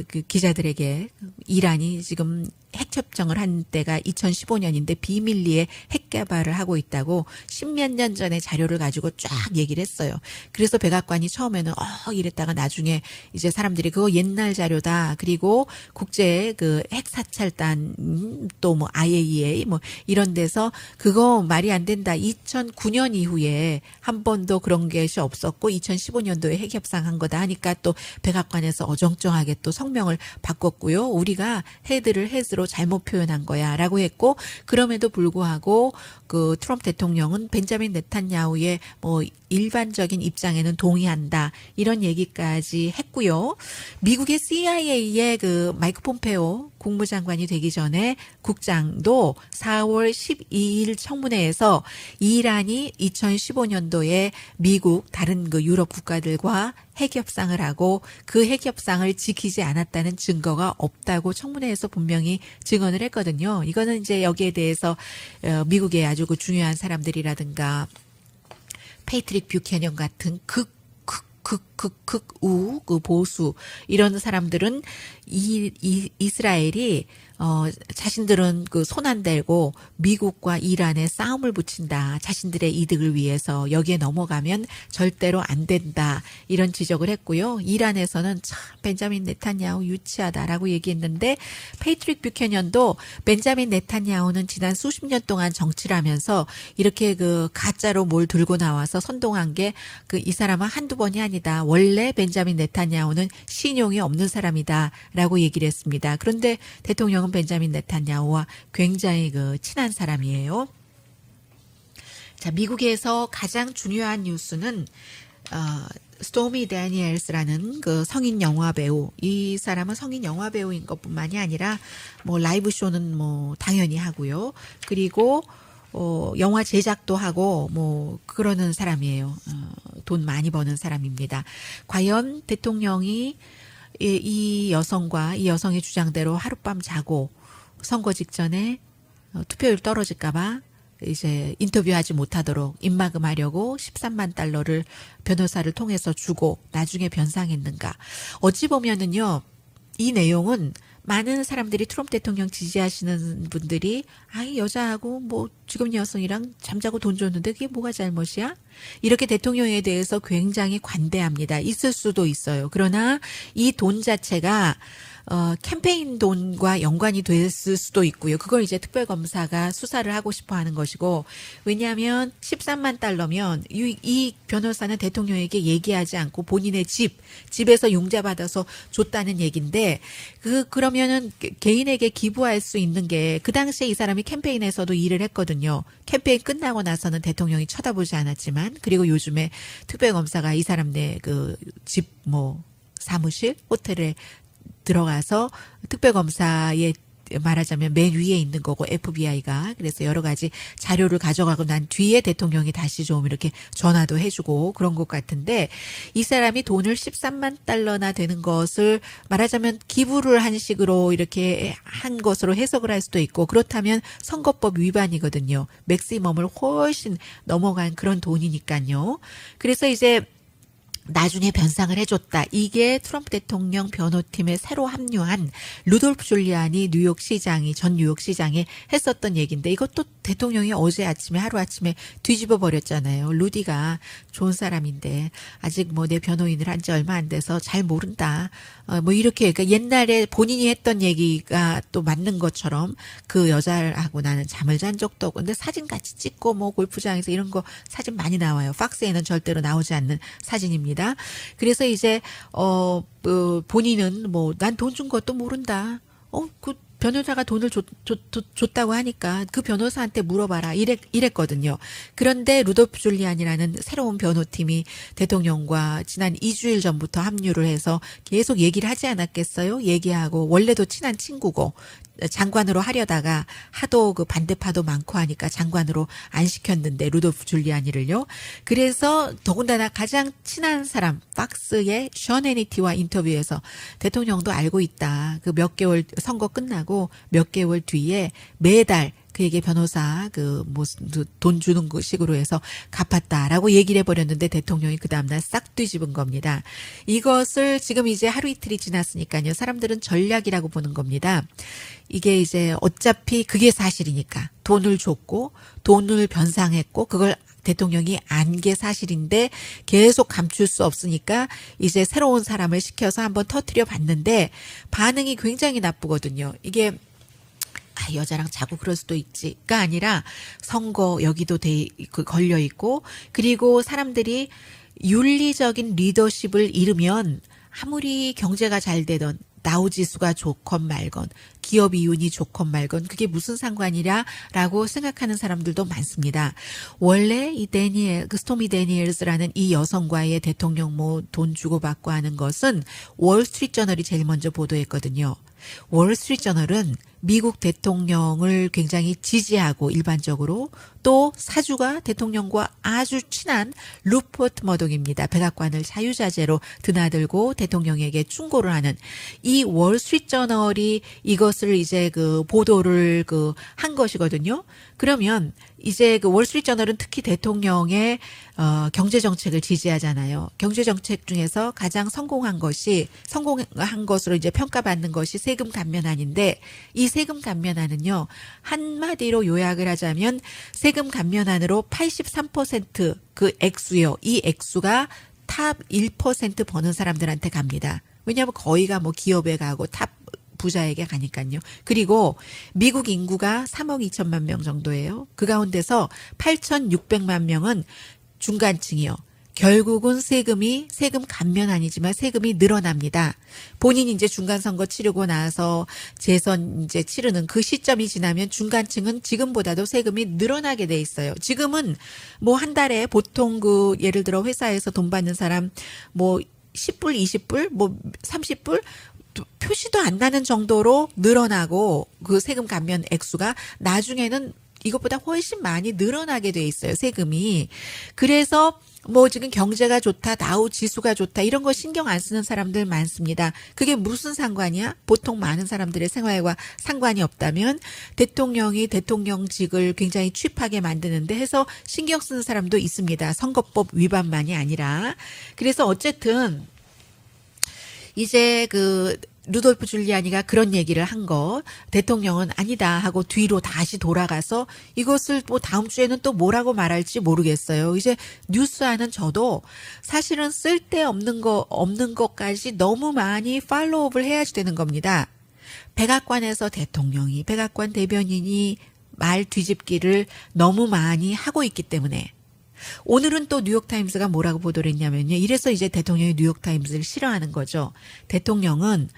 Speaker 1: 그 기자들에게 이란이 지금 핵협정을 한 때가 2015년인데 비밀리에 핵 개발을 하고 있다고 십몇 년 전에 자료를 가지고 쫙 얘기를 했어요. 그래서 백악관이 처음에는 이랬다가 나중에 이제 사람들이 그거 옛날 자료다. 그리고 국제 그 핵사찰단 또 뭐 IAEA 뭐 이런 데서 그거 말이 안 된다. 2009년 이후에 한 번도 그런 것이 없었고 2015년도에 핵협상한 거다 하니까 또 백악관에서 어정쩡하게 또 성명을 바꿨고요. 우리가 헤드를 햇으로 잘못 표현한 거야라고 했고 그럼에도 불구하고 그 트럼프 대통령은 벤자민 네탄야후의 뭐 일반적인 입장에는 동의한다 이런 얘기까지 했고요. 미국의 CIA의 그 마이크 폼페오 국무장관이 되기 전에 국장도 4월 12일 청문회에서 이란이 2015년도에 미국 다른 그 유럽 국가들과 핵협상을 하고 그 핵협상을 지키지 않았다는 증거가 없다고 청문회에서 분명히 증언을 했거든요. 이거는 이제 여기에 대해서 미국의 아주 그 중요한 사람들이라든가 페이트릭 뷰캐넌 같은 극우 그 보수 이런 사람들은 이스라엘이 자신들은 그 손 안 대고 미국과 이란에 싸움을 붙인다. 자신들의 이득을 위해서 여기에 넘어가면 절대로 안 된다. 이런 지적을 했고요. 이란에서는 참 벤자민 네탄야후 유치하다라고 얘기했는데 페이트릭 뷰캐넌도 벤자민 네탄야후는 지난 수십 년 동안 정치를 하면서 이렇게 그 가짜로 뭘 들고 나와서 선동한 게 그 이 사람은 한두 번이 아니다. 원래 벤자민 네탄야후는 신용이 없는 사람이다라고 얘기를 했습니다. 그런데 대통령은 벤자민 네탄야후와 굉장히 그 친한 사람이에요. 자, 미국에서 가장 중요한 뉴스는 스토미 데니엘스라는 그 성인 영화 배우. 이 사람은 성인 영화 배우인 것뿐만이 아니라 뭐 라이브 쇼는 뭐 당연히 하고요. 그리고 영화 제작도 하고 뭐 그러는 사람이에요. 돈 많이 버는 사람입니다. 과연 대통령이 이 여성과 이 여성의 주장대로 하룻밤 자고 선거 직전에 투표율 떨어질까봐 이제 인터뷰하지 못하도록 입막음하려고 13만 달러를 변호사를 통해서 주고 나중에 변상했는가. 어찌 보면은요, 이 내용은 많은 사람들이 트럼프 대통령 지지하시는 분들이 여자하고 뭐 지금 여성이랑 잠자고 돈 줬는데 그게 뭐가 잘못이야? 이렇게 대통령에 대해서 굉장히 관대합니다. 있을 수도 있어요. 그러나 이 돈 자체가 캠페인 돈과 연관이 됐을 수도 있고요. 그걸 이제 특별검사가 수사를 하고 싶어 하는 것이고, 왜냐하면 13만 달러면 이 변호사는 대통령에게 얘기하지 않고 본인의 집에서 융자받아서 줬다는 얘기인데, 그러면은 개인에게 기부할 수 있는 게, 그 당시에 이 사람이 캠페인에서도 일을 했거든요. 캠페인 끝나고 나서는 대통령이 쳐다보지 않았지만, 그리고 요즘에 특별검사가 이 사람네 그 집 사무실, 호텔에 들어가서 특별검사의 말하자면 맨 위에 있는 거고 FBI가 그래서 여러 가지 자료를 가져가고 난 뒤에 대통령이 다시 좀 이렇게 전화도 해주고 그런 것 같은데 이 사람이 돈을 13만 달러나 되는 것을 말하자면 기부를 한 식으로 이렇게 한 것으로 해석을 할 수도 있고 그렇다면 선거법 위반이거든요. 맥시멈을 훨씬 넘어간 그런 돈이니까요. 그래서 이제 나중에 변상을 해줬다. 이게 트럼프 대통령 변호팀에 새로 합류한 루돌프 줄리아니 전 뉴욕시장이 했었던 얘기인데 이것도 대통령이 어제 아침에 하루아침에 뒤집어 버렸잖아요. 루디가 좋은 사람인데 아직 내 변호인을 한 지 얼마 안 돼서 잘 모른다. 이렇게 그러니까 옛날에 본인이 했던 얘기가 또 맞는 것처럼 그 여자하고 나는 잠을 잔 적도 없고 근데 사진 같이 찍고 골프장에서 이런 거 사진 많이 나와요. 팍스에는 절대로 나오지 않는 사진입니다. 그래서 이제 본인은 난 돈 준 것도 모른다. 그 변호사가 돈을 줬다고 하니까 그 변호사한테 물어봐라. 이랬거든요. 그런데 루돌프 줄리안이라는 새로운 변호팀이 대통령과 지난 2주일 전부터 합류를 해서 계속 얘기를 하지 않았겠어요? 얘기하고 원래도 친한 친구고 장관으로 하려다가 하도 그 반대파도 많고 하니까 장관으로 안 시켰는데 루돌프 줄리아니를요. 그래서 더군다나 가장 친한 사람 팍스의 션 해니티와 인터뷰에서 대통령도 알고 있다. 그 몇 개월 선거 끝나고 몇 개월 뒤에 매달 그에게 변호사 돈 주는 그 식으로 해서 갚았다라고 얘기를 해버렸는데 대통령이 그 다음날 싹 뒤집은 겁니다. 이것을 지금 이제 하루 이틀이 지났으니까요. 사람들은 전략이라고 보는 겁니다. 이게 이제 어차피 그게 사실이니까 돈을 줬고 돈을 변상했고 그걸 대통령이 안 게 사실인데 계속 감출 수 없으니까 이제 새로운 사람을 시켜서 한번 터뜨려 봤는데 반응이 굉장히 나쁘거든요. 이게 여자랑 자고 그럴 수도 있지가 아니라 선거 여기도 걸려 있고 그리고 사람들이 윤리적인 리더십을 잃으면 아무리 경제가 잘 되던 다우지수가 좋건 말건 기업 이윤이 좋건 말건 그게 무슨 상관이라라고 생각하는 사람들도 많습니다. 원래 이 스토미 데니엘스라는 이 여성과의 대통령 뭐 돈 주고받고 하는 것은 월스트리트저널이 제일 먼저 보도했거든요. 월스트리트저널은 미국 대통령을 굉장히 지지하고 일반적으로 또 사주가 대통령과 아주 친한 루퍼트 머독입니다. 백악관을 자유자재로 드나들고 대통령에게 충고를 하는 이 월스트리트저널이 이것을 이제 그 보도를 한 것이거든요. 그러면 이제 그 월스트리트저널은 특히 대통령의 경제 정책을 지지하잖아요. 경제 정책 중에서 가장 성공한 것으로 이제 평가받는 것이 세금 감면안인데 이 세금 감면안은요. 한마디로 요약을 하자면 세금 감면안으로 83% 그 액수요. 이 액수가 탑 1% 버는 사람들한테 갑니다. 왜냐하면 거의가 뭐 기업에 가고 탑 부자에게 가니까요. 그리고 미국 인구가 3억 2천만 명 정도예요. 그 가운데서 8,600만 명은 중간층이요. 결국은 세금 감면아니지만 세금이 늘어납니다. 본인이 이제 중간선거 치르고 나서 재선 이제 치르는 그 시점이 지나면 중간층은 지금보다도 세금이 늘어나게 돼 있어요. 지금은 뭐 한 달에 보통 예를 들어 회사에서 돈 받는 사람 뭐 10불, 20불, 뭐 30불 표시도 안 나는 정도로 늘어나고 그 세금 감면 액수가 나중에는 이것보다 훨씬 많이 늘어나게 돼 있어요. 세금이. 그래서 뭐 지금 경제가 좋다, 다우 지수가 좋다 이런 거 신경 안 쓰는 사람들 많습니다. 그게 무슨 상관이야? 보통 많은 사람들의 생활과 상관이 없다면 대통령이 대통령직을 굉장히 취하게 만드는데 해서 신경 쓰는 사람도 있습니다. 선거법 위반만이 아니라. 그래서 어쨌든 이제 루돌프 줄리아니가 그런 얘기를 한 거 대통령은 아니다 하고 뒤로 다시 돌아가서 이것을 뭐 다음 주에는 또 뭐라고 말할지 모르겠어요. 이제 뉴스하는 저도 사실은 쓸데없는 것까지 너무 많이 팔로우업을 해야지 되는 겁니다. 백악관에서 백악관 대변인이 말 뒤집기를 너무 많이 하고 있기 때문에 오늘은 또 뉴욕타임스가 뭐라고 보도를 했냐면요. 이래서 이제 대통령이 뉴욕타임스를 싫어하는 거죠. 대통령은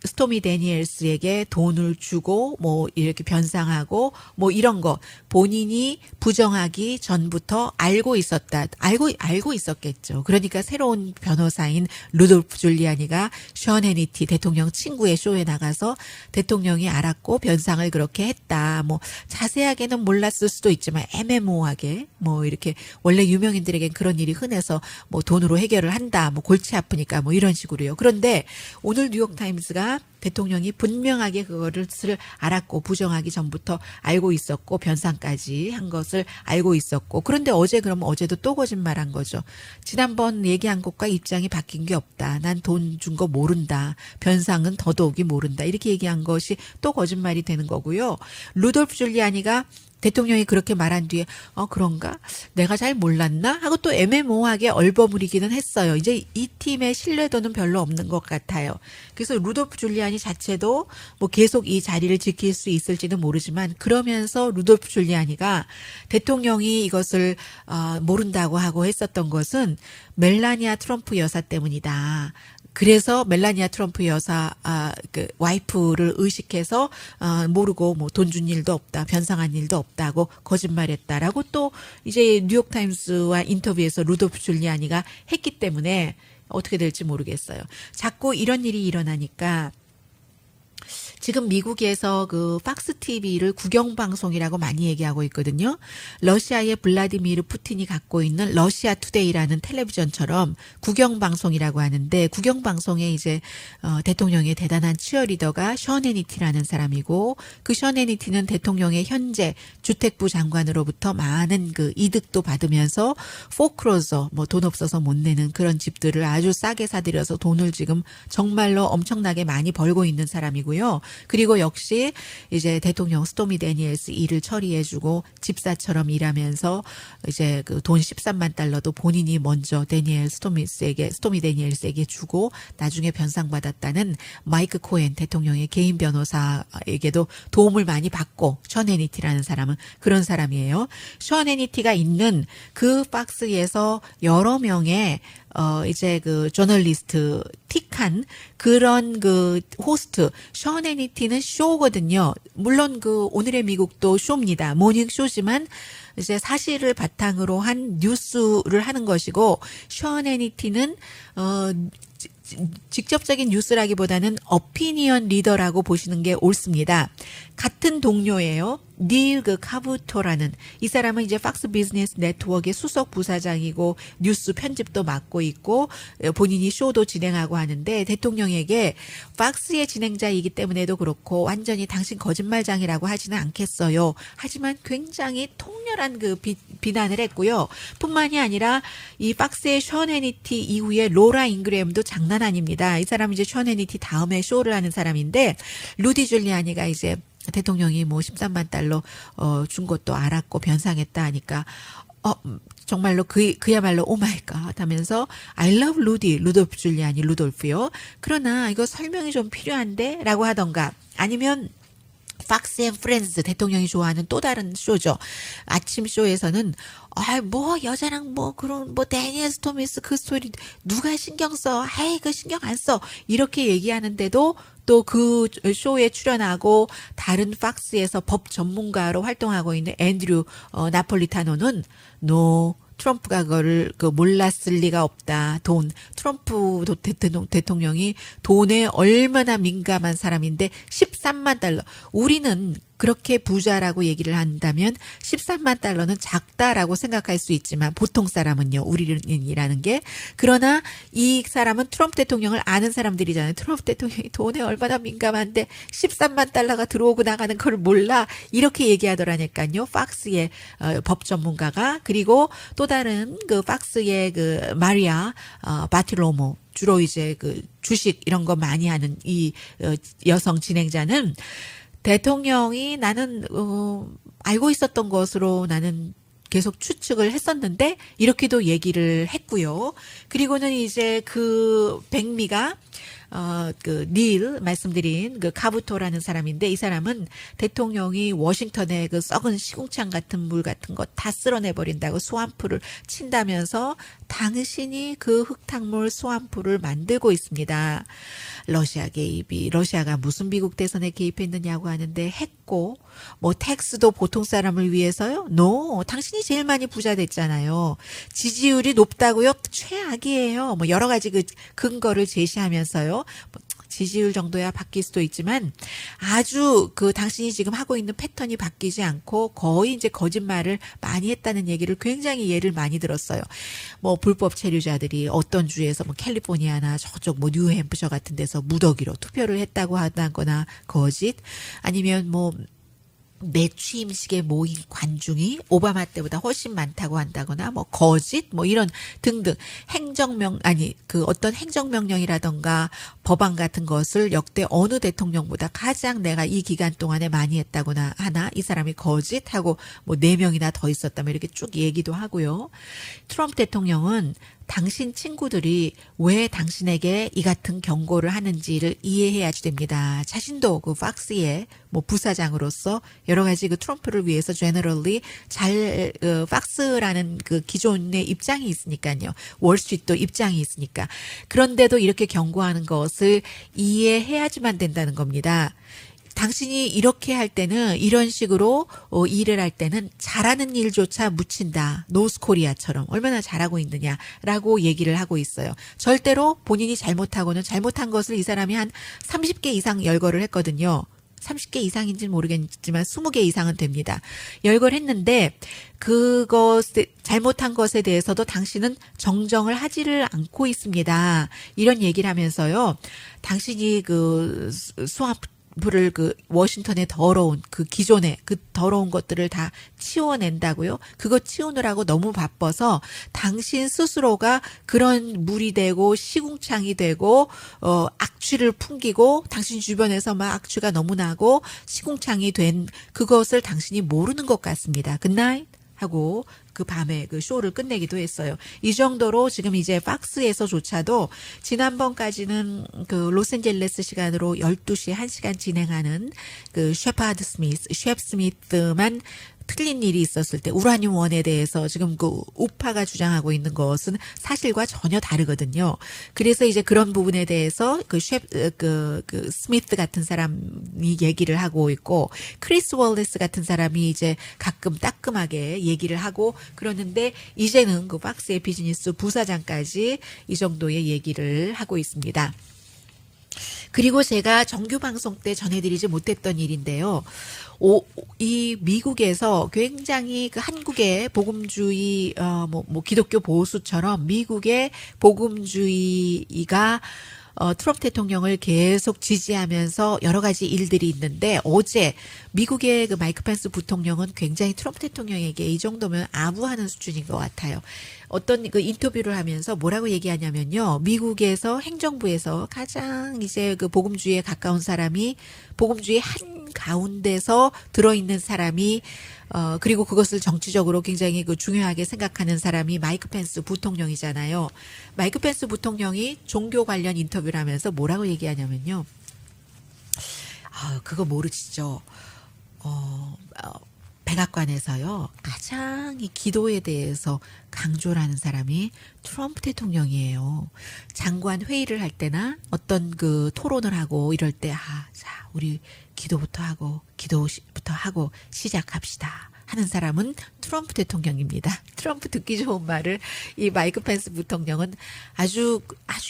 Speaker 1: 스토미 데니엘스에게 돈을 주고 뭐 이렇게 변상하고 뭐 이런 거 본인이 부정하기 전부터 알고 있었다. 알고 있었겠죠. 그러니까 새로운 변호사인 루돌프 줄리아니가 션 해니티 대통령 친구의 쇼에 나가서 대통령이 알았고 변상을 그렇게 했다. 뭐 자세하게는 몰랐을 수도 있지만 애매모호하게 뭐 이렇게 원래 유명인들에겐 그런 일이 흔해서 뭐 돈으로 해결을 한다. 뭐 골치 아프니까 뭐 이런 식으로요. 그런데 오늘 뉴욕타임스가 대통령이 분명하게 그거를 알았고 부정하기 전부터 알고 있었고 변상까지 한 것을 알고 있었고 그런데 어제도 또 거짓말한 거죠. 지난번 얘기한 것과 입장이 바뀐 게 없다. 난 돈 준 거 모른다. 변상은 더더욱이 모른다. 이렇게 얘기한 것이 또 거짓말이 되는 거고요. 루돌프 줄리아니가 대통령이 그렇게 말한 뒤에 그런가? 내가 잘 몰랐나? 하고 또 애매모호하게 얼버무리기는 했어요. 이제 이 팀의 신뢰도는 별로 없는 것 같아요. 그래서 루돌프 줄리아니 자체도 뭐 계속 이 자리를 지킬 수 있을지는 모르지만 그러면서 루돌프 줄리아니가 대통령이 이것을 모른다고 하고 했었던 것은 멜라니아 트럼프 여사 때문이다. 그래서 멜라니아 트럼프 여사 와이프를 의식해서 모르고 뭐 돈 준 일도 없다, 변상한 일도 없다고 거짓말했다라고 또 이제 뉴욕타임스와 인터뷰에서 루돌프 줄리아니가 했기 때문에 어떻게 될지 모르겠어요. 자꾸 이런 일이 일어나니까 지금 미국에서 그 팍스 TV를 국영 방송이라고 많이 얘기하고 있거든요. 러시아의 블라디미르 푸틴이 갖고 있는 러시아 투데이라는 텔레비전처럼 국영 방송이라고 하는데, 국영 방송에 이제 대통령의 대단한 치어리더가 션 해니티라는 사람이고, 그 션 해니티는 대통령의 현재 주택부 장관으로부터 많은 그 이득도 받으면서 포크로저, 뭐 돈 없어서 못 내는 그런 집들을 아주 싸게 사들여서 돈을 지금 정말로 엄청나게 많이 벌고 있는 사람이고요. 그리고 역시 이제 대통령 스토미 데니엘스 일을 처리해주고 집사처럼 일하면서 이제 그 돈 13만 달러도 본인이 먼저 스토미 데니엘스에게 주고 나중에 변상받았다는 마이크 코엔 대통령의 개인 변호사에게도 도움을 많이 받고, 션 해니티라는 사람은 그런 사람이에요. 션 해니티가 있는 그 박스에서 여러 명의 이제 그 저널리스트 틱한 그런 그 호스트, 션 해니티는 쇼거든요. 물론 그 오늘의 미국도 쇼입니다. 모닝 쇼지만 이제 사실을 바탕으로 한 뉴스를 하는 것이고, 션 해니티는 직접적인 뉴스라기보다는 어피니언 리더라고 보시는 게 옳습니다. 같은 동료예요. 닐 그 카부토라는 이 사람은 이제 팍스 비즈니스 네트워크의 수석 부사장이고 뉴스 편집도 맡고 있고 본인이 쇼도 진행하고 하는데, 대통령에게 팍스의 진행자이기 때문에도 그렇고 완전히 당신 거짓말장이라고 하지는 않겠어요. 하지만 굉장히 통렬한 그 비난을 했고요. 뿐만이 아니라 이 팍스의 션 해니티 이후에 로라 잉그램도 장난 아닙니다. 이 사람은 이제 션 해니티 다음에 쇼를 하는 사람인데, 루디 줄리아니가 이제 대통령이 뭐 13만 달러 준 것도 알았고 변상했다 하니까 정말로 그야말로 오 마이 갓 하면서 I love 루돌프 줄리아니 루돌프요. 그러나 이거 설명이 좀 필요한데 라고 하던가, 아니면 팍스 앤 프렌즈, 대통령이 좋아하는 또 다른 쇼죠. 아침 쇼에서는 뭐 여자랑 뭐 그런 뭐 데니엘 스토미스 그 스토리 누가 신경 써? 에이 그 신경 안 써. 이렇게 얘기하는데도 또 그 쇼에 출연하고 다른 팍스에서 법 전문가로 활동하고 있는 앤드류 나폴리타노는 트럼프가 그거를 몰랐을 리가 없다. 트럼프 대통령이 돈에 얼마나 민감한 사람인데 13만 달러. 우리는 그렇게 부자라고 얘기를 한다면 13만 달러는 작다라고 생각할 수 있지만 보통 사람은요, 우리는이라는 게. 그러나 이 사람은 트럼프 대통령을 아는 사람들이잖아요. 트럼프 대통령이 돈에 얼마나 민감한데 13만 달러가 들어오고 나가는 걸 몰라. 이렇게 얘기하더라니까요. 팍스의 법 전문가가. 그리고 또 다른 그 팍스의 그 마리아 바티로모, 주로 이제 그 주식 이런 거 많이 하는 이 여성 진행자는 대통령이 나는 알고 있었던 것으로 나는 계속 추측을 했었는데 이렇게도 얘기를 했고요. 그리고는 이제 그 백미가 그 닐 말씀드린 그 카부토라는 사람인데, 이 사람은 대통령이 워싱턴에 그 썩은 시궁창 같은 물 같은 거 다 쓸어내버린다고 스왑프를 친다면서 당신이 그 흙탕물 스왑프를 만들고 있습니다. 러시아 개입이, 러시아가 무슨 미국 대선에 개입했느냐고 하는데 했고, 뭐 텍스도 보통 사람을 위해서요? 당신이 제일 많이 부자 됐잖아요. 지지율이 높다고요? 최악이에요. 뭐 여러 가지 그 근거를 제시하면서요. 지지율 정도야 바뀔 수도 있지만 아주 그 당신이 지금 하고 있는 패턴이 바뀌지 않고 거의 이제 거짓말을 많이 했다는 얘기를 굉장히 예를 많이 들었어요. 뭐 불법 체류자들이 어떤 주에서 뭐 캘리포니아나 저쪽 뭐 뉴햄프셔 같은 데서 무더기로 투표를 했다고 하다거나 거짓, 아니면 뭐 내 취임식에 모인 관중이 오바마 때보다 훨씬 많다고 한다거나 뭐 거짓 뭐 이런 등등 그 어떤 행정명령이라던가 법안 같은 것을 역대 어느 대통령보다 가장 내가 이 기간 동안에 많이 했다거나 하나, 이 사람이 거짓하고 뭐 4명이나 더 있었다면 이렇게 쭉 얘기도 하고요. 트럼프 대통령은 당신 친구들이 왜 당신에게 이 같은 경고를 하는지를 이해해야지 됩니다. 자신도 그 팍스의 뭐 부사장으로서 여러 가지 그 트럼프를 위해서 제너럴리 팍스라는 그 기존의 입장이 있으니까요. 월스트리트도 입장이 있으니까. 그런데도 이렇게 경고하는 것을 이해해야지만 된다는 겁니다. 당신이 이렇게 할 때는, 이런 식으로 일을 할 때는 잘하는 일조차 묻힌다. 노스코리아처럼 얼마나 잘하고 있느냐라고 얘기를 하고 있어요. 절대로 본인이 잘못하고는 잘못한 것을 이 사람이 한 30개 이상 열거를 했거든요. 30개 이상인지는 모르겠지만 20개 이상은 됩니다. 열거했는데 그것에 잘못한 것에 대해서도 당신은 정정을 하지를 않고 있습니다. 이런 얘기를 하면서요. 당신이 그 수압을 그 워싱턴의 더러운 그 기존의 그 더러운 것들을 다 치워낸다고요. 그거 치우느라고 너무 바빠서 당신 스스로가 그런 물이 되고 시궁창이 되고 악취를 풍기고 당신 주변에서 막 악취가 너무 나고 시궁창이 된 그것을 당신이 모르는 것 같습니다. 굿나잇 하고 그 밤에 그 쇼를 끝내기도 했어요. 이 정도로 지금 이제 팍스에서조차도 지난번까지는 그 로스앤젤레스 시간으로 12시에 1시간 진행하는 그 셰프 스미스만 틀린 일이 있었을 때 우라늄 원에 대해서 지금 그 우파가 주장하고 있는 것은 사실과 전혀 다르거든요. 그래서 이제 그런 부분에 대해서 그 스미스 같은 사람이 얘기를 하고 있고 크리스 월레스 같은 사람이 이제 가끔 따끔하게 얘기를 하고 그러는데 이제는 그 박스의 비즈니스 부사장까지 이 정도의 얘기를 하고 있습니다. 그리고 제가 정규 방송 때 전해드리지 못했던 일인데요. 이 미국에서 굉장히 그 한국의 복음주의, 기독교 보수처럼 미국의 복음주의가 트럼프 대통령을 계속 지지하면서 여러 가지 일들이 있는데 어제 미국의 그 마이크 펜스 부통령은 굉장히 트럼프 대통령에게 이 정도면 아부하는 수준인 것 같아요. 어떤 그 인터뷰를 하면서 뭐라고 얘기하냐면요. 미국에서 행정부에서 가장 이제 그 복음주의에 가까운 사람이 복음주의 한 가운데서 들어있는 사람이 그리고 그것을 정치적으로 굉장히 그 중요하게 생각하는 사람이 마이크 펜스 부통령이잖아요. 마이크 펜스 부통령이 종교 관련 인터뷰를 하면서 뭐라고 얘기하냐면요. 그거 모르시죠? 백악관에서요. 가장 이 기도에 대해서 강조를 하는 사람이 트럼프 대통령이에요. 장관 회의를 할 때나 어떤 그 토론을 하고 이럴 때 자, 우리 기도부터 하고 시작합시다. 하는 사람은 트럼프 대통령입니다. 트럼프 듣기 좋은 말을 이 마이크 펜스 부통령은 아주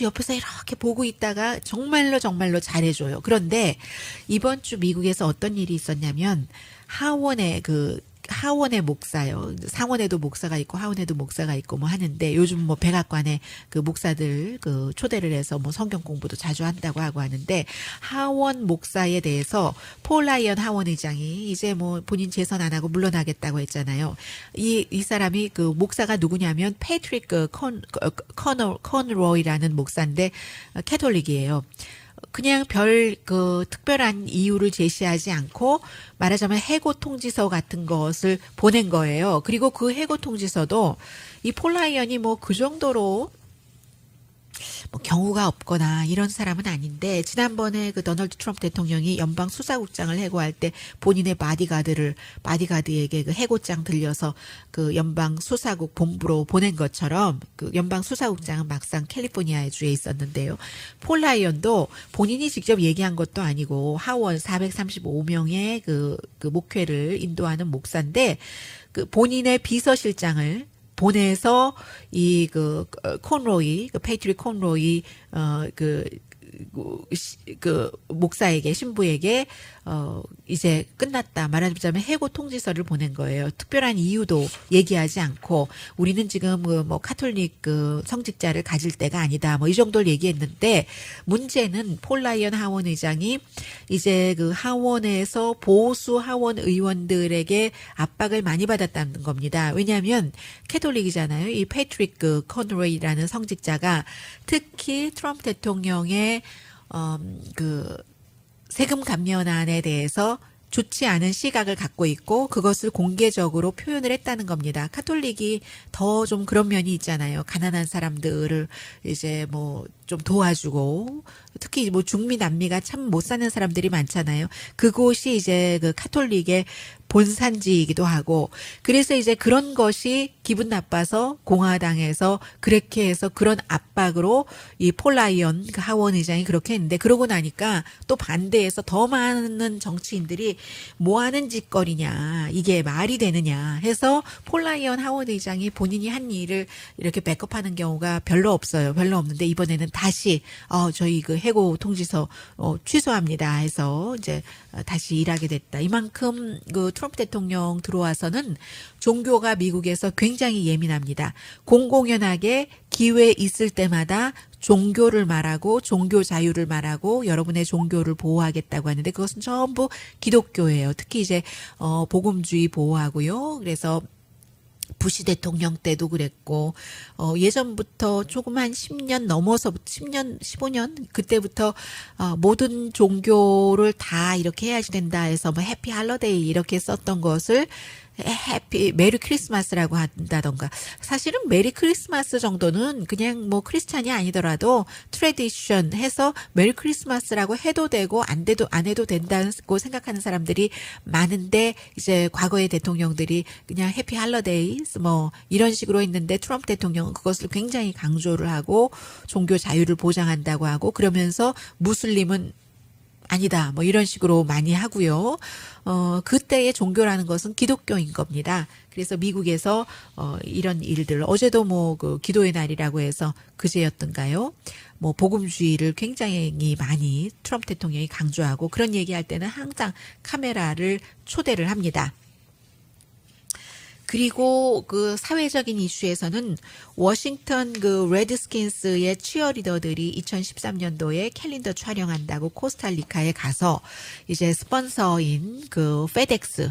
Speaker 1: 옆에서 이렇게 보고 있다가 정말로 잘해줘요. 그런데 이번 주 미국에서 어떤 일이 있었냐면 하원의 목사요. 상원에도 목사가 있고 하원에도 목사가 있고 뭐 하는데 요즘 뭐 백악관에 그 목사들 그 초대를 해서 뭐 성경 공부도 자주 한다고 하고 하는데 하원 목사에 대해서 폴 라이언 하원 의장이 이제 뭐 본인 재선 안 하고 물러나겠다고 했잖아요. 이 사람이 그 목사가 누구냐면 패트릭 커너로이라는 목사인데 캐톨릭이에요. 그냥 특별한 이유를 제시하지 않고 말하자면 해고 통지서 같은 것을 보낸 거예요. 그리고 그 해고 통지서도 이 폴 라이언이 뭐 그 정도로 뭐 경우가 없거나 이런 사람은 아닌데 지난번에 그 도널드 트럼프 대통령이 연방 수사국장을 해고할 때 본인의 바디가드에게 그 해고장 들려서 그 연방 수사국 본부로 보낸 것처럼 그 연방 수사국장은 막상 캘리포니아 주에 있었는데요. 폴 라이언도 본인이 직접 얘기한 것도 아니고 하원 435명의 그 목회를 인도하는 목사인데 그 본인의 비서실장을 보내서 패트릭 콘로이 목사에게 신부에게 이제 끝났다 말하자면 해고 통지서를 보낸 거예요. 특별한 이유도 얘기하지 않고 우리는 지금 뭐 카톨릭 성직자를 가질 때가 아니다. 뭐 이 정도를 얘기했는데 문제는 폴 라이언 하원 의장이 이제 그 하원에서 보수 하원 의원들에게 압박을 많이 받았다는 겁니다. 왜냐하면 캐톨릭이잖아요. 이 패트릭 컨로이라는 성직자가 특히 트럼프 대통령의 세금 감면안에 대해서 좋지 않은 시각을 갖고 있고 그것을 공개적으로 표현을 했다는 겁니다. 카톨릭이 더 좀 그런 면이 있잖아요. 가난한 사람들을 이제 뭐 좀 도와주고 특히 뭐 중미 남미가 참 못 사는 사람들이 많잖아요. 그곳이 이제 그 카톨릭의 본산지이기도 하고 그래서 이제 그런 것이 기분 나빠서 공화당에서 그렇게 해서 그런 압박으로 이 폴 라이언 그 하원 의장이 그렇게 했는데 그러고 나니까 또 반대해서 더 많은 정치인들이 뭐 하는 짓거리냐 이게 말이 되느냐 해서 폴 라이언 하원 의장이 본인이 한 일을 이렇게 백업하는 경우가 별로 없어요. 별로 없는데 이번에는 다시 저희 그 해고 통지서 취소합니다 해서 이제 다시 일하게 됐다. 이만큼 그 트럼프 대통령 들어와서는 종교가 미국에서 굉장히 예민합니다. 공공연하게 기회 있을 때마다 종교를 말하고 종교 자유를 말하고 여러분의 종교를 보호하겠다고 하는데 그것은 전부 기독교예요. 특히 이제 복음주의 보호하고요. 그래서 부시 대통령 때도 그랬고 예전부터 조금 한 10년 넘어서 10년 15년 그때부터 모든 종교를 다 이렇게 해야지 된다 해서 뭐 해피 할러데이 이렇게 썼던 것을 해피 메리 크리스마스라고 한다던가 사실은 메리 크리스마스 정도는 그냥 뭐 크리스찬이 아니더라도 트래디션 해서 메리 크리스마스라고 해도 되고 안 해도 된다고 생각하는 사람들이 많은데 이제 과거의 대통령들이 그냥 해피 할러데이 뭐 이런 식으로 했는데 트럼프 대통령은 그것을 굉장히 강조를 하고 종교 자유를 보장한다고 하고 그러면서 무슬림은 아니다. 뭐 이런 식으로 많이 하고요. 그때의 종교라는 것은 기독교인 겁니다. 그래서 미국에서 이런 일들 어제도 뭐 그 기도의 날이라고 해서 그제였던가요? 뭐 복음주의를 굉장히 많이 트럼프 대통령이 강조하고 그런 얘기할 때는 항상 카메라를 초대를 합니다. 그리고 그 사회적인 이슈에서는 워싱턴 그 레드스킨스의 치어리더들이 2013년도에 캘린더 촬영한다고 코스타리카에 가서 이제 스폰서인 그 페덱스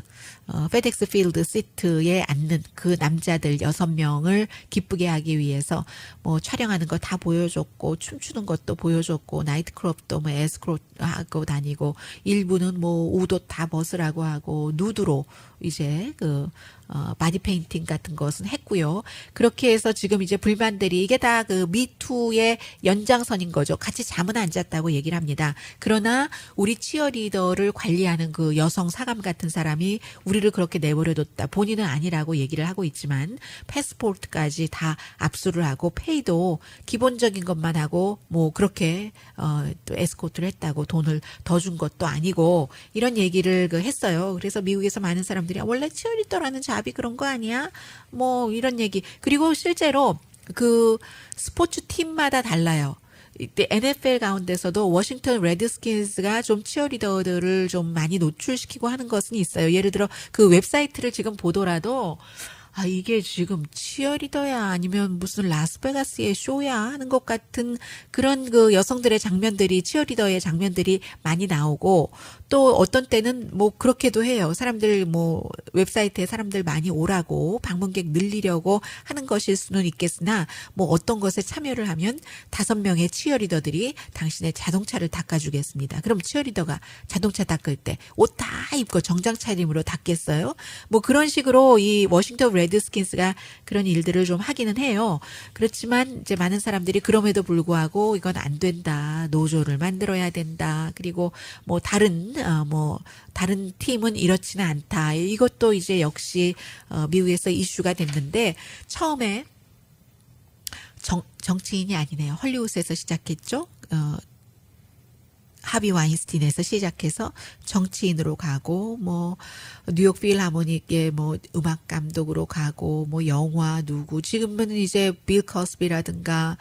Speaker 1: 필드 시트에 앉는 그 남자들 6명을 기쁘게 하기 위해서 뭐 촬영하는 거 다 보여줬고 춤추는 것도 보여줬고 나이트클럽도 뭐 에스코트 하고 다니고 일부는 뭐 옷도 다 벗으라고 하고 누드로 이제 그 바디 페인팅 같은 것은 했고요. 그렇게 해서 지금 이제 불만들이 이게 다 그 미투의 연장선인 거죠. 같이 잠은 안 잤다고 얘기를 합니다. 그러나 우리 치어리더를 관리하는 그 여성 사감 같은 사람이 우리를 그렇게 내버려뒀다. 본인은 아니라고 얘기를 하고 있지만 패스포트까지 다 압수를 하고 페이도 기본적인 것만 하고 뭐 그렇게 또 에스코트를 했다고 돈을 더 준 것도 아니고 이런 얘기를 했어요. 그래서 미국에서 많은 사람들이 원래 치어리더라는 잡이 그런 거 아니야? 뭐 이런 얘기. 그리고 실제로 그 스포츠 팀마다 달라요. 이때 NFL 가운데서도 워싱턴 레드스킨스가 좀 치어리더들을 좀 많이 노출시키고 하는 것은 있어요. 예를 들어 그 웹사이트를 지금 보더라도 이게 지금 치어리더야 아니면 무슨 라스베가스의 쇼야 하는 것 같은 그런 그 여성들의 장면들이 치어리더의 장면들이 많이 나오고 또 어떤 때는 뭐 그렇게도 해요. 사람들 뭐 웹사이트에 사람들 많이 오라고 방문객 늘리려고 하는 것일 수는 있겠으나 뭐 어떤 것에 참여를 하면 5명의 치어리더들이 당신의 자동차를 닦아주겠습니다. 그럼 치어리더가 자동차 닦을 때 옷 다 입고 정장 차림으로 닦겠어요? 뭐 그런 식으로 이 워싱턴 레드스킨스가 그런 일들을 좀 하기는 해요. 그렇지만 이제 많은 사람들이 그럼에도 불구하고 이건 안 된다. 노조를 만들어야 된다. 그리고 뭐 다른 팀은 이렇지는 않다. 이것도 이제 역시 미국에서 이슈가 됐는데 처음에 정치인이 아니네요. 헐리우드에서 시작했죠. 하비 와인스틴에서 시작해서 정치인으로 가고 뭐 뉴욕 필하모닉의 뭐 음악 감독으로 가고 뭐 영화 누구 지금은 이제 빌 커스비라든가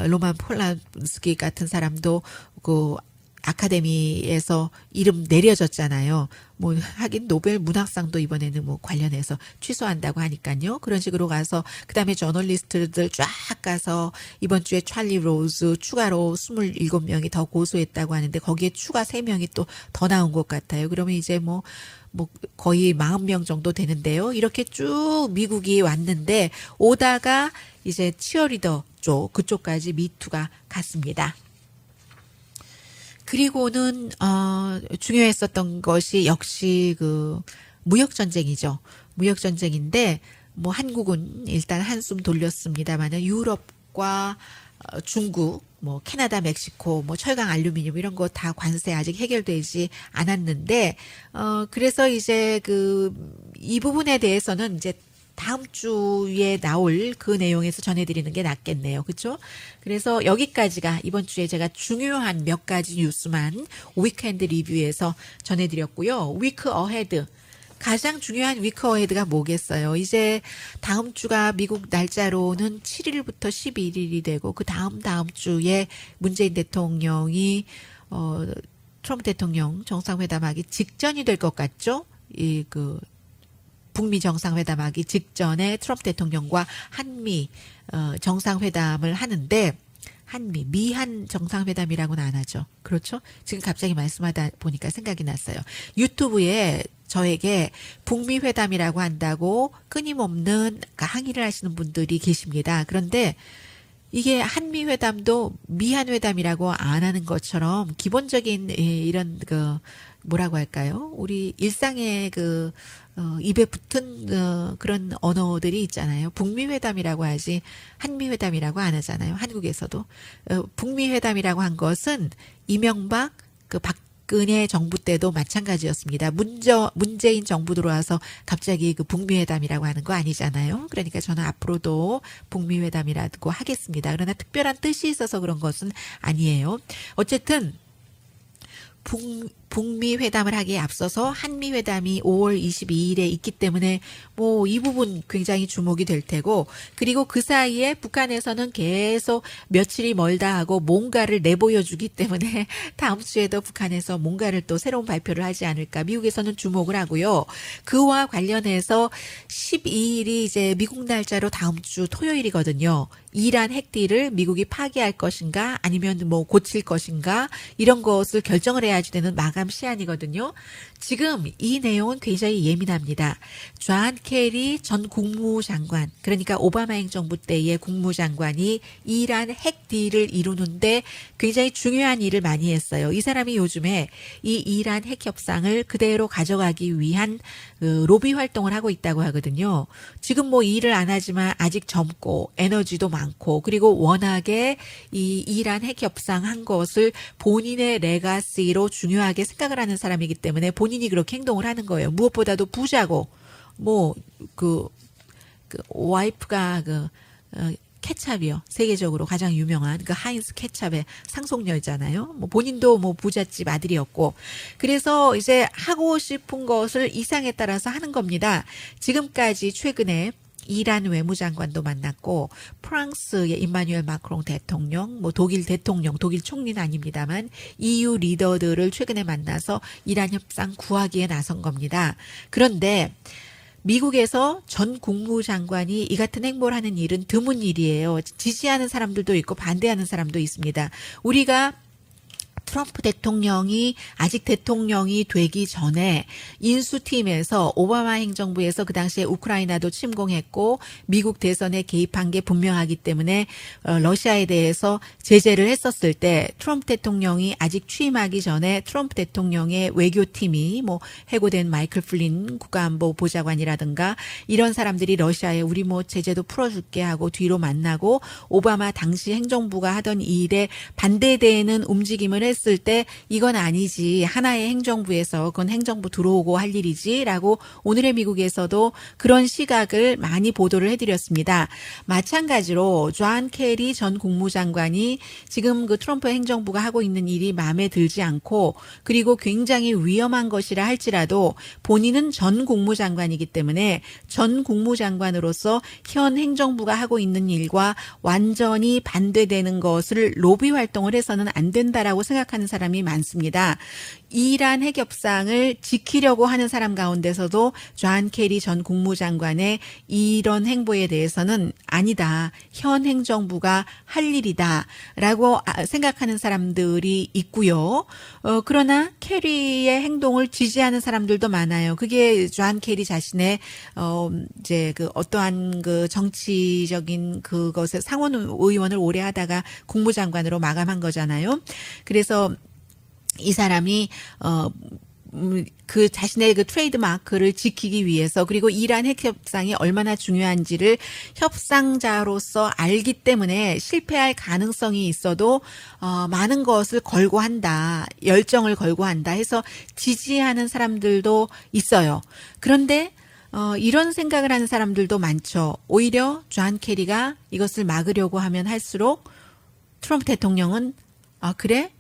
Speaker 1: 로만 폴란스키 같은 사람도 그 아카데미에서 이름 내려졌잖아요. 뭐 하긴 노벨 문학상도 이번에는 뭐 관련해서 취소한다고 하니까요. 그런 식으로 가서 그다음에 저널리스트들 쫙 가서 이번 주에 찰리 로즈 추가로 27명이 더 고소했다고 하는데 거기에 추가 3명이 또 더 나온 것 같아요. 그러면 이제 뭐 거의 40명 정도 되는데요. 이렇게 쭉 미국이 왔는데 오다가 이제 치어리더 쪽 그쪽까지 미투가 갔습니다. 그리고는 중요했었던 것이 역시 그 무역 전쟁이죠. 무역 전쟁인데 뭐 한국은 일단 한숨 돌렸습니다만은 유럽과 중국, 뭐 캐나다, 멕시코, 뭐 철강, 알루미늄 이런 거 다 관세 아직 해결되지 않았는데 그래서 이제 이 부분에 대해서는 이제 다음 주에 나올 그 내용에서 전해드리는 게 낫겠네요. 그렇죠? 그래서 여기까지가 이번 주에 제가 중요한 몇 가지 뉴스만 위크엔드 리뷰에서 전해드렸고요. 위크 어헤드. 가장 중요한 위크 어헤드가 뭐겠어요? 이제 다음 주가 미국 날짜로는 7일부터 11일이 되고 그 다음 주에 문재인 대통령이 트럼프 대통령 정상회담하기 직전이 될 것 같죠? 북미 정상회담하기 직전에 트럼프 대통령과 한미 정상회담을 하는데 미한 정상회담이라고는 안 하죠. 그렇죠? 지금 갑자기 말씀하다 보니까 생각이 났어요. 유튜브에 저에게 북미 회담이라고 한다고 끊임없는 항의를 하시는 분들이 계십니다. 그런데 이게 한미 회담도 미한 회담이라고 안 하는 것처럼 기본적인 이런 뭐라고 할까요? 우리 일상의 입에 붙은 그런 언어들이 있잖아요. 북미 회담이라고 하지 한미 회담이라고 안 하잖아요. 한국에서도 북미 회담이라고 한 것은 이명박 박근혜 정부 때도 마찬가지였습니다. 문재인 정부 들어와서 갑자기 북미 회담이라고 하는 거 아니잖아요. 그러니까 저는 앞으로도 북미 회담이라고 하겠습니다. 그러나 특별한 뜻이 있어서 그런 것은 아니에요. 어쨌든 북미 회담을 하기에 앞서서 한미 회담이 5월 22일에 있기 때문에 뭐 이 부분 굉장히 주목이 될 테고, 그리고 그 사이에 북한에서는 계속 며칠이 멀다 하고 뭔가를 내보여주기 때문에 다음 주에도 북한에서 뭔가를 또 새로운 발표를 하지 않을까 미국에서는 주목을 하고요. 그와 관련해서 12일이 이제 미국 날짜로 다음 주 토요일이거든요. 이란 핵딜을 미국이 파기할 것인가 아니면 뭐 고칠 것인가 이런 것을 결정을 해야지 되는 마감 시한이거든요. 지금 이 내용은 굉장히 예민합니다. 존 케리 전 국무장관, 그러니까 오바마 행정부 때의 국무장관이 이란 핵딜을 이루는데 굉장히 중요한 일을 많이 했어요. 이 사람이 요즘에 이 이란 핵 협상을 그대로 가져가기 위한 로비 활동을 하고 있다고 하거든요. 지금 뭐 일을 안 하지만 아직 젊고 에너지도 많고, 그리고 워낙에 이 이란 핵 협상 한 것을 본인의 레가시로 중요하게 생각을 하는 사람이기 때문에 본인이 그렇게 행동을 하는 거예요. 무엇보다도 부자고, 뭐 와이프가 케찹이요. 세계적으로 가장 유명한 하인스 케찹의 상속녀잖아요. 뭐 본인도 뭐 부잣집 아들이었고, 그래서 이제 하고 싶은 것을 이상에 따라서 하는 겁니다. 지금까지 최근에 이란 외무장관도 만났고, 프랑스의 임마누엘 마크롱 대통령, 뭐 독일 대통령, 독일 총리는 아닙니다만 EU 리더들을 최근에 만나서 이란 협상 구하기에 나선 겁니다. 그런데 미국에서 전 국무장관이 이 같은 행보를 하는 일은 드문 일이에요. 지지하는 사람들도 있고 반대하는 사람도 있습니다. 우리가 트럼프 대통령이 아직 대통령이 되기 전에 인수팀에서 오바마 행정부에서 그 당시에 우크라이나도 침공했고 미국 대선에 개입한 게 분명하기 때문에 러시아에 대해서 제재를 했었을 때 트럼프 대통령이 아직 취임하기 전에 트럼프 대통령의 외교팀이 뭐 해고된 마이클 플린 국가안보 보좌관이라든가 이런 사람들이 러시아에 우리 뭐 제재도 풀어줄게 하고 뒤로 만나고 오바마 당시 행정부가 하던 일에 반대되는 움직임을 했을 때 이건 아니지, 하나의 행정부에서 그건 행정부 들어오고 할 일이지라고 오늘의 미국에서도 그런 시각을 많이 보도를 해드렸습니다. 마찬가지로 존 케리 전 국무장관이 지금 트럼프 행정부가 하고 있는 일이 마음에 들지 않고, 그리고 굉장히 위험한 것이라 할지라도 본인은 전 국무장관이기 때문에 전 국무장관으로서 현 행정부가 하고 있는 일과 완전히 반대되는 것을 로비 활동을 해서는 안 된다라고 생각하는 사람이 많습니다. 이란 핵 협상을 지키려고 하는 사람 가운데서도 존 케리 전 국무장관의 이런 행보에 대해서는 아니다, 현 행정부가 할 일이다 라고 생각하는 사람들이 있고요. 그러나 케리의 행동을 지지하는 사람들도 많아요. 그게 존 케리 자신의 이제 어떠한 정치적인 그것에 상원 의원을 오래 하다가 국무장관으로 마감한 거잖아요. 그래서 이 사람이 자신의 트레이드 마크를 지키기 위해서, 그리고 이란 핵 협상이 얼마나 중요한지를 협상자로서 알기 때문에 실패할 가능성이 있어도 많은 것을 걸고 한다, 열정을 걸고 한다 해서 지지하는 사람들도 있어요. 그런데 이런 생각을 하는 사람들도 많죠. 오히려 존 케리가 이것을 막으려고 하면 할수록 트럼프 대통령은 그래?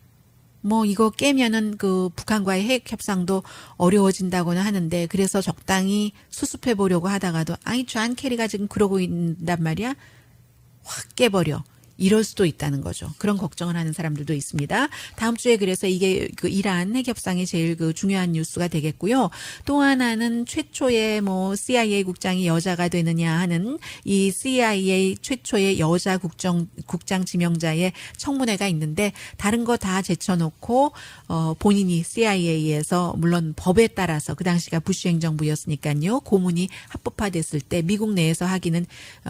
Speaker 1: 뭐 이거 깨면은 그 북한과의 핵 협상도 어려워진다고는 하는데 그래서 적당히 수습해 보려고 하다가도 존 케리가 지금 그러고 있단 말이야. 확 깨버려. 이럴 수도 있다는 거죠. 그런 걱정을 하는 사람들도 있습니다. 다음 주에 그래서 이게 그 이란 핵 협상이 제일 그 중요한 뉴스가 되겠고요. 또 하나는 최초의 뭐 CIA 국장이 여자가 되느냐 하는 이 CIA 최초의 여자 국장 지명자의 청문회가 있는데 다른 거 다 제쳐놓고 본인이 CIA에서 물론 법에 따라서 그 당시가 부시 행정부였으니까요. 고문이 합법화됐을 때 미국 내에서 하기는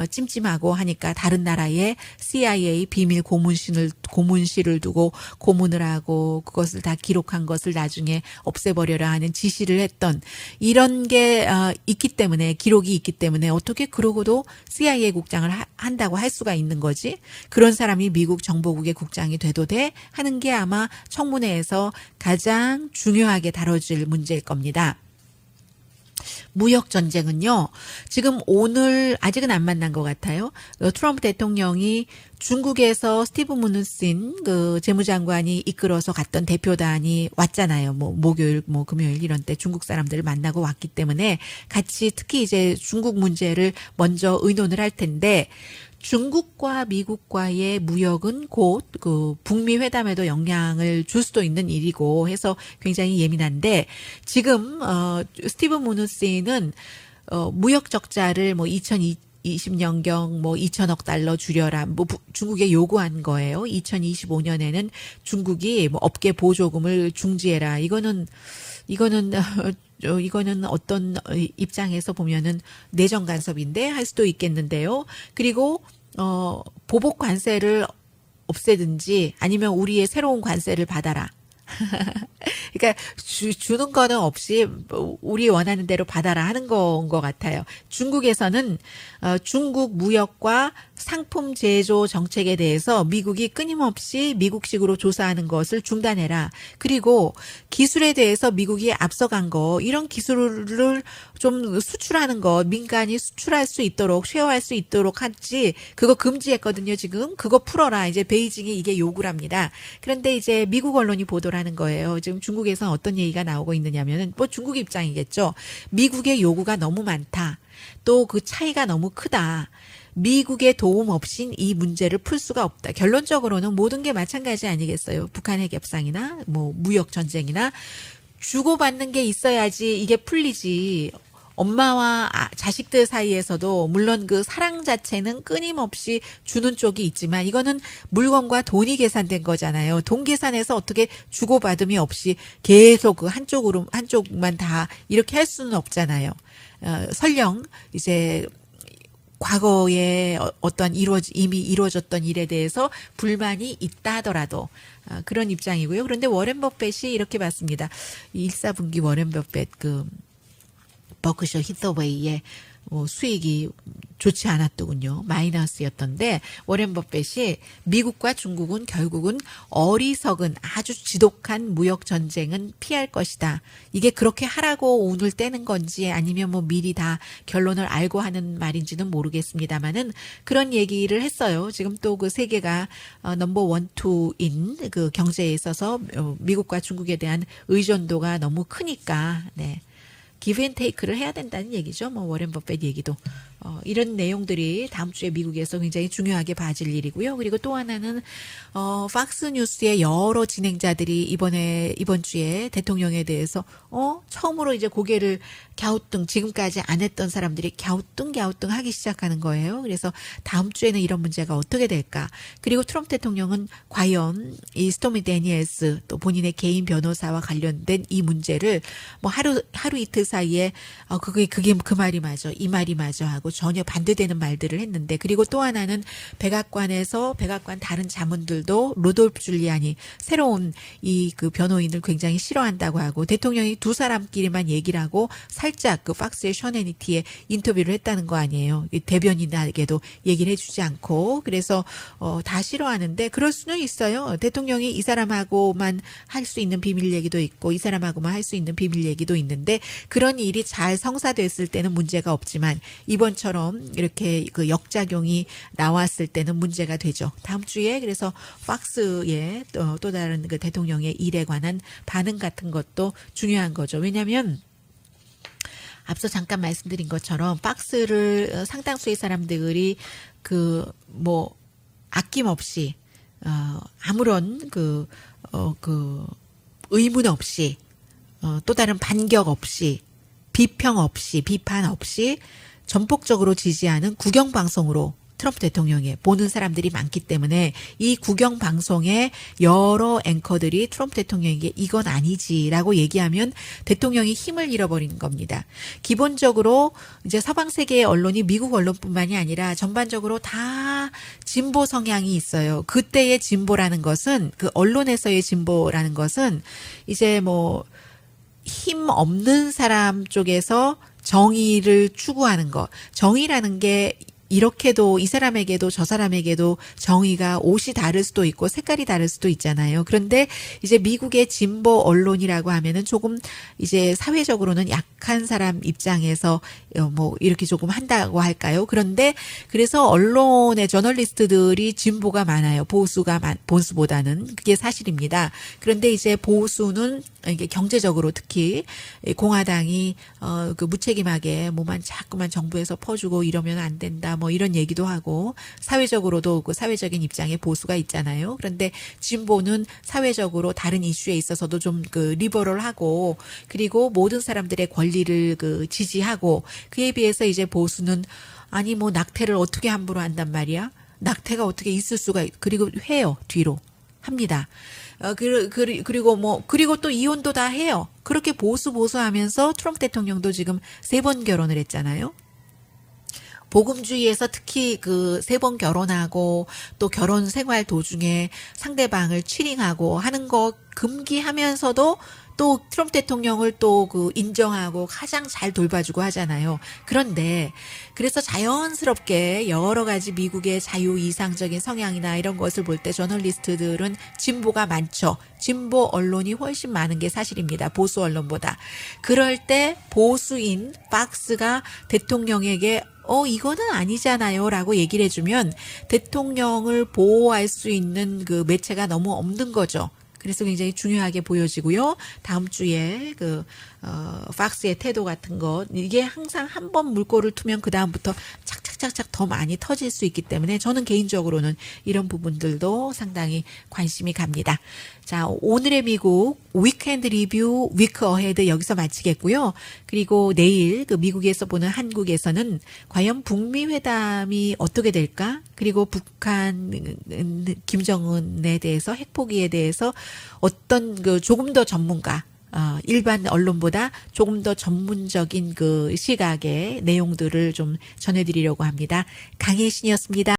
Speaker 1: 찜찜하고 하니까 다른 나라의 CIA 비밀 고문실을 두고 고문을 하고 그것을 다 기록한 것을 나중에 없애버려라 하는 지시를 했던 이런 게 있기 때문에 기록이 있기 때문에 어떻게 그러고도 CIA 국장을 한다고 할 수가 있는 거지? 그런 사람이 미국 정보국의 국장이 돼도 돼? 하는 게 아마 청문회에서 가장 중요하게 다뤄질 문제일 겁니다. 무역 전쟁은요. 지금 오늘 아직은 안 만난 것 같아요. 트럼프 대통령이 중국에서 스티브 무누신 그 재무장관이 이끌어서 갔던 대표단이 왔잖아요. 뭐 목요일, 뭐 금요일 이런 때 중국 사람들을 만나고 왔기 때문에 같이 특히 이제 중국 문제를 먼저 의논을 할 텐데 중국과 미국과의 무역은 곧 그 북미 회담에도 영향을 줄 수도 있는 일이고 해서 굉장히 예민한데 지금 스티브 무누신은 무역 적자를 뭐 2020년경 뭐 2천억 달러 줄여라 뭐 중국에 요구한 거예요. 2025년에는 중국이 뭐 업계 보조금을 중지해라. 이거는 어떤 입장에서 보면은 내정 간섭인데 할 수도 있겠는데요. 그리고 보복 관세를 없애든지 아니면 우리의 새로운 관세를 받아라. 그러니까 주는 거는 없이 우리 원하는 대로 받아라 하는 건 것 같아요. 중국에서는 중국 무역과 상품 제조 정책에 대해서 미국이 끊임없이 미국식으로 조사하는 것을 중단해라. 그리고 기술에 대해서 미국이 앞서간 거 이런 기술을 좀 수출하는 거 민간이 수출할 수 있도록 쉐어할 수 있도록 하지 그거 금지했거든요. 지금 그거 풀어라. 이제 베이징이 이게 요구를 합니다. 그런데 이제 미국 언론이 보도를 하는 거예요. 지금 중국에서는 어떤 얘기가 나오고 있느냐면은 뭐 중국 입장이겠죠. 미국의 요구가 너무 많다. 또 그 차이가 너무 크다. 미국의 도움 없인 이 문제를 풀 수가 없다. 결론적으로는 모든 게 마찬가지 아니겠어요. 북한 핵 협상이나 뭐 무역 전쟁이나 주고받는 게 있어야지 이게 풀리지. 엄마와 자식들 사이에서도 물론 그 사랑 자체는 끊임없이 주는 쪽이 있지만 이거는 물건과 돈이 계산된 거잖아요. 돈 계산해서 어떻게 주고받음이 없이 계속 그 한쪽만 다 이렇게 할 수는 없잖아요. 설령 이제 과거에 어떤 이미 이루어졌던 일에 대해서 불만이 있다 하더라도 그런 입장이고요. 그런데 워렌 버핏이 이렇게 봤습니다. 1사분기 워렌 버핏 그 버크셔 히서웨이의 수익이 좋지 않았더군요. 마이너스였던데 워렌 버핏이 미국과 중국은 결국은 어리석은 아주 지독한 무역 전쟁은 피할 것이다. 이게 그렇게 하라고 운을 떼는 건지 아니면 뭐 미리 다 결론을 알고 하는 말인지는 모르겠습니다만은 그런 얘기를 했어요. 지금 또 그 세계가 넘버 1, 2인 그 경제에 있어서 미국과 중국에 대한 의존도가 너무 크니까 네. 기브 앤 테이크를 해야 된다는 얘기죠. 뭐 워렌 버핏 얘기도 이런 내용들이 다음 주에 미국에서 굉장히 중요하게 봐질 일이고요. 그리고 또 하나는 팍스 뉴스의 여러 진행자들이 이번 주에 대통령에 대해서 처음으로 이제 고개를 갸우뚱 지금까지 안 했던 사람들이 갸우뚱 하기 시작하는 거예요. 그래서 다음 주에는 이런 문제가 어떻게 될까? 그리고 트럼프 대통령은 과연 이 스토미 데니엘스 또 본인의 개인 변호사와 관련된 이 문제를 뭐 하루 이틀 사이에 그게 그 말이 맞아 이 말이 맞아 하고 전혀 반대되는 말들을 했는데, 그리고 또 하나는 백악관에서 백악관 다른 자문들도 로돌프 줄리안이 새로운 이 그 변호인을 굉장히 싫어한다고 하고, 대통령이 두 사람끼리만 얘기를 하고 살짝 그 팍스의 셔네니티에 인터뷰를 했다는 거 아니에요. 대변인에게도 얘기를 해주지 않고. 그래서 다 싫어하는데, 그럴 수는 있어요. 대통령이 이 사람하고만 할 수 있는 비밀 얘기도 있고 이 사람하고만 할 수 있는 비밀 얘기도 있는데, 그런 일이 잘 성사됐을 때는 문제가 없지만 이번처럼 이렇게 그 역작용이 나왔을 때는 문제가 되죠. 다음 주에 그래서 팍스의 또 다른 그 대통령의 일에 관한 반응 같은 것도 중요한 거죠. 왜냐하면 앞서 잠깐 말씀드린 것처럼 팍스를 상당수의 사람들이 그 뭐 아낌없이 아무런 그 의문 없이 또 다른 반격 없이 비평 없이 비판 없이 전폭적으로 지지하는 국영방송으로 트럼프 대통령이 보는 사람들이 많기 때문에, 이 국영방송의 여러 앵커들이 트럼프 대통령에게 이건 아니지라고 얘기하면 대통령이 힘을 잃어버리는 겁니다. 기본적으로 이제 서방 세계의 언론이 미국 언론뿐만이 아니라 전반적으로 다 진보 성향이 있어요. 그때의 진보라는 것은, 그 언론에서의 진보라는 것은 이제 뭐 힘 없는 사람 쪽에서 정의를 추구하는 것. 정의라는 게 이렇게도 이 사람에게도 저 사람에게도 정의가 옷이 다를 수도 있고 색깔이 다를 수도 있잖아요. 그런데 이제 미국의 진보 언론이라고 하면은 조금 이제 사회적으로는 약한 사람 입장에서 뭐 이렇게 조금 한다고 할까요? 그런데 그래서 언론의 저널리스트들이 진보가 많아요. 보수보다는. 그게 사실입니다. 그런데 이제 보수는 이게 경제적으로 특히 공화당이 그 무책임하게 뭐만 자꾸만 정부에서 퍼주고 이러면 안 된다. 뭐 이런 얘기도 하고, 사회적으로도 그 사회적인 입장에 보수가 있잖아요. 그런데 진보는 사회적으로 다른 이슈에 있어서도 좀 그 리버럴하고, 그리고 모든 사람들의 권리를 그 지지하고, 그에 비해서 이제 보수는 아니 뭐 낙태를 어떻게 함부로 한단 말이야? 낙태가 어떻게 있을 수가 그리고 해요. 뒤로 합니다. 그리고 또 이혼도 다 해요. 그렇게 보수하면서 트럼프 대통령도 지금 3번 결혼을 했잖아요. 복음주의에서 특히 그 3번 결혼하고 또 결혼 생활 도중에 상대방을 치링하고 하는 거 금기하면서도 또 트럼프 대통령을 또 그 인정하고 가장 잘 돌봐주고 하잖아요. 그런데 그래서 자연스럽게 여러 가지 미국의 자유 이상적인 성향이나 이런 것을 볼 때 저널리스트들은 진보가 많죠. 진보 언론이 훨씬 많은 게 사실입니다. 보수 언론보다. 그럴 때 보수인 팍스가 대통령에게 이거는 아니잖아요 라고 얘기를 해주면 대통령을 보호할 수 있는 그 매체가 너무 없는 거죠. 그래서 굉장히 중요하게 보여지고요. 다음 주에 팍스의 태도 같은 것, 이게 항상 한 번 물꼬를 투면 그 다음부터 착착착착 더 많이 터질 수 있기 때문에 저는 개인적으로는 이런 부분들도 상당히 관심이 갑니다. 자, 오늘의 미국 위켄드 리뷰 위크 어헤드 여기서 마치겠고요. 그리고 내일 그 미국에서 보는 한국에서는 과연 북미 회담이 어떻게 될까? 그리고 북한 김정은에 대해서 핵포기에 대해서 어떤 그 조금 더 전문가 일반 언론보다 조금 더 전문적인 그 시각의 내용들을 좀 전해드리려고 합니다. 강혜신이었습니다.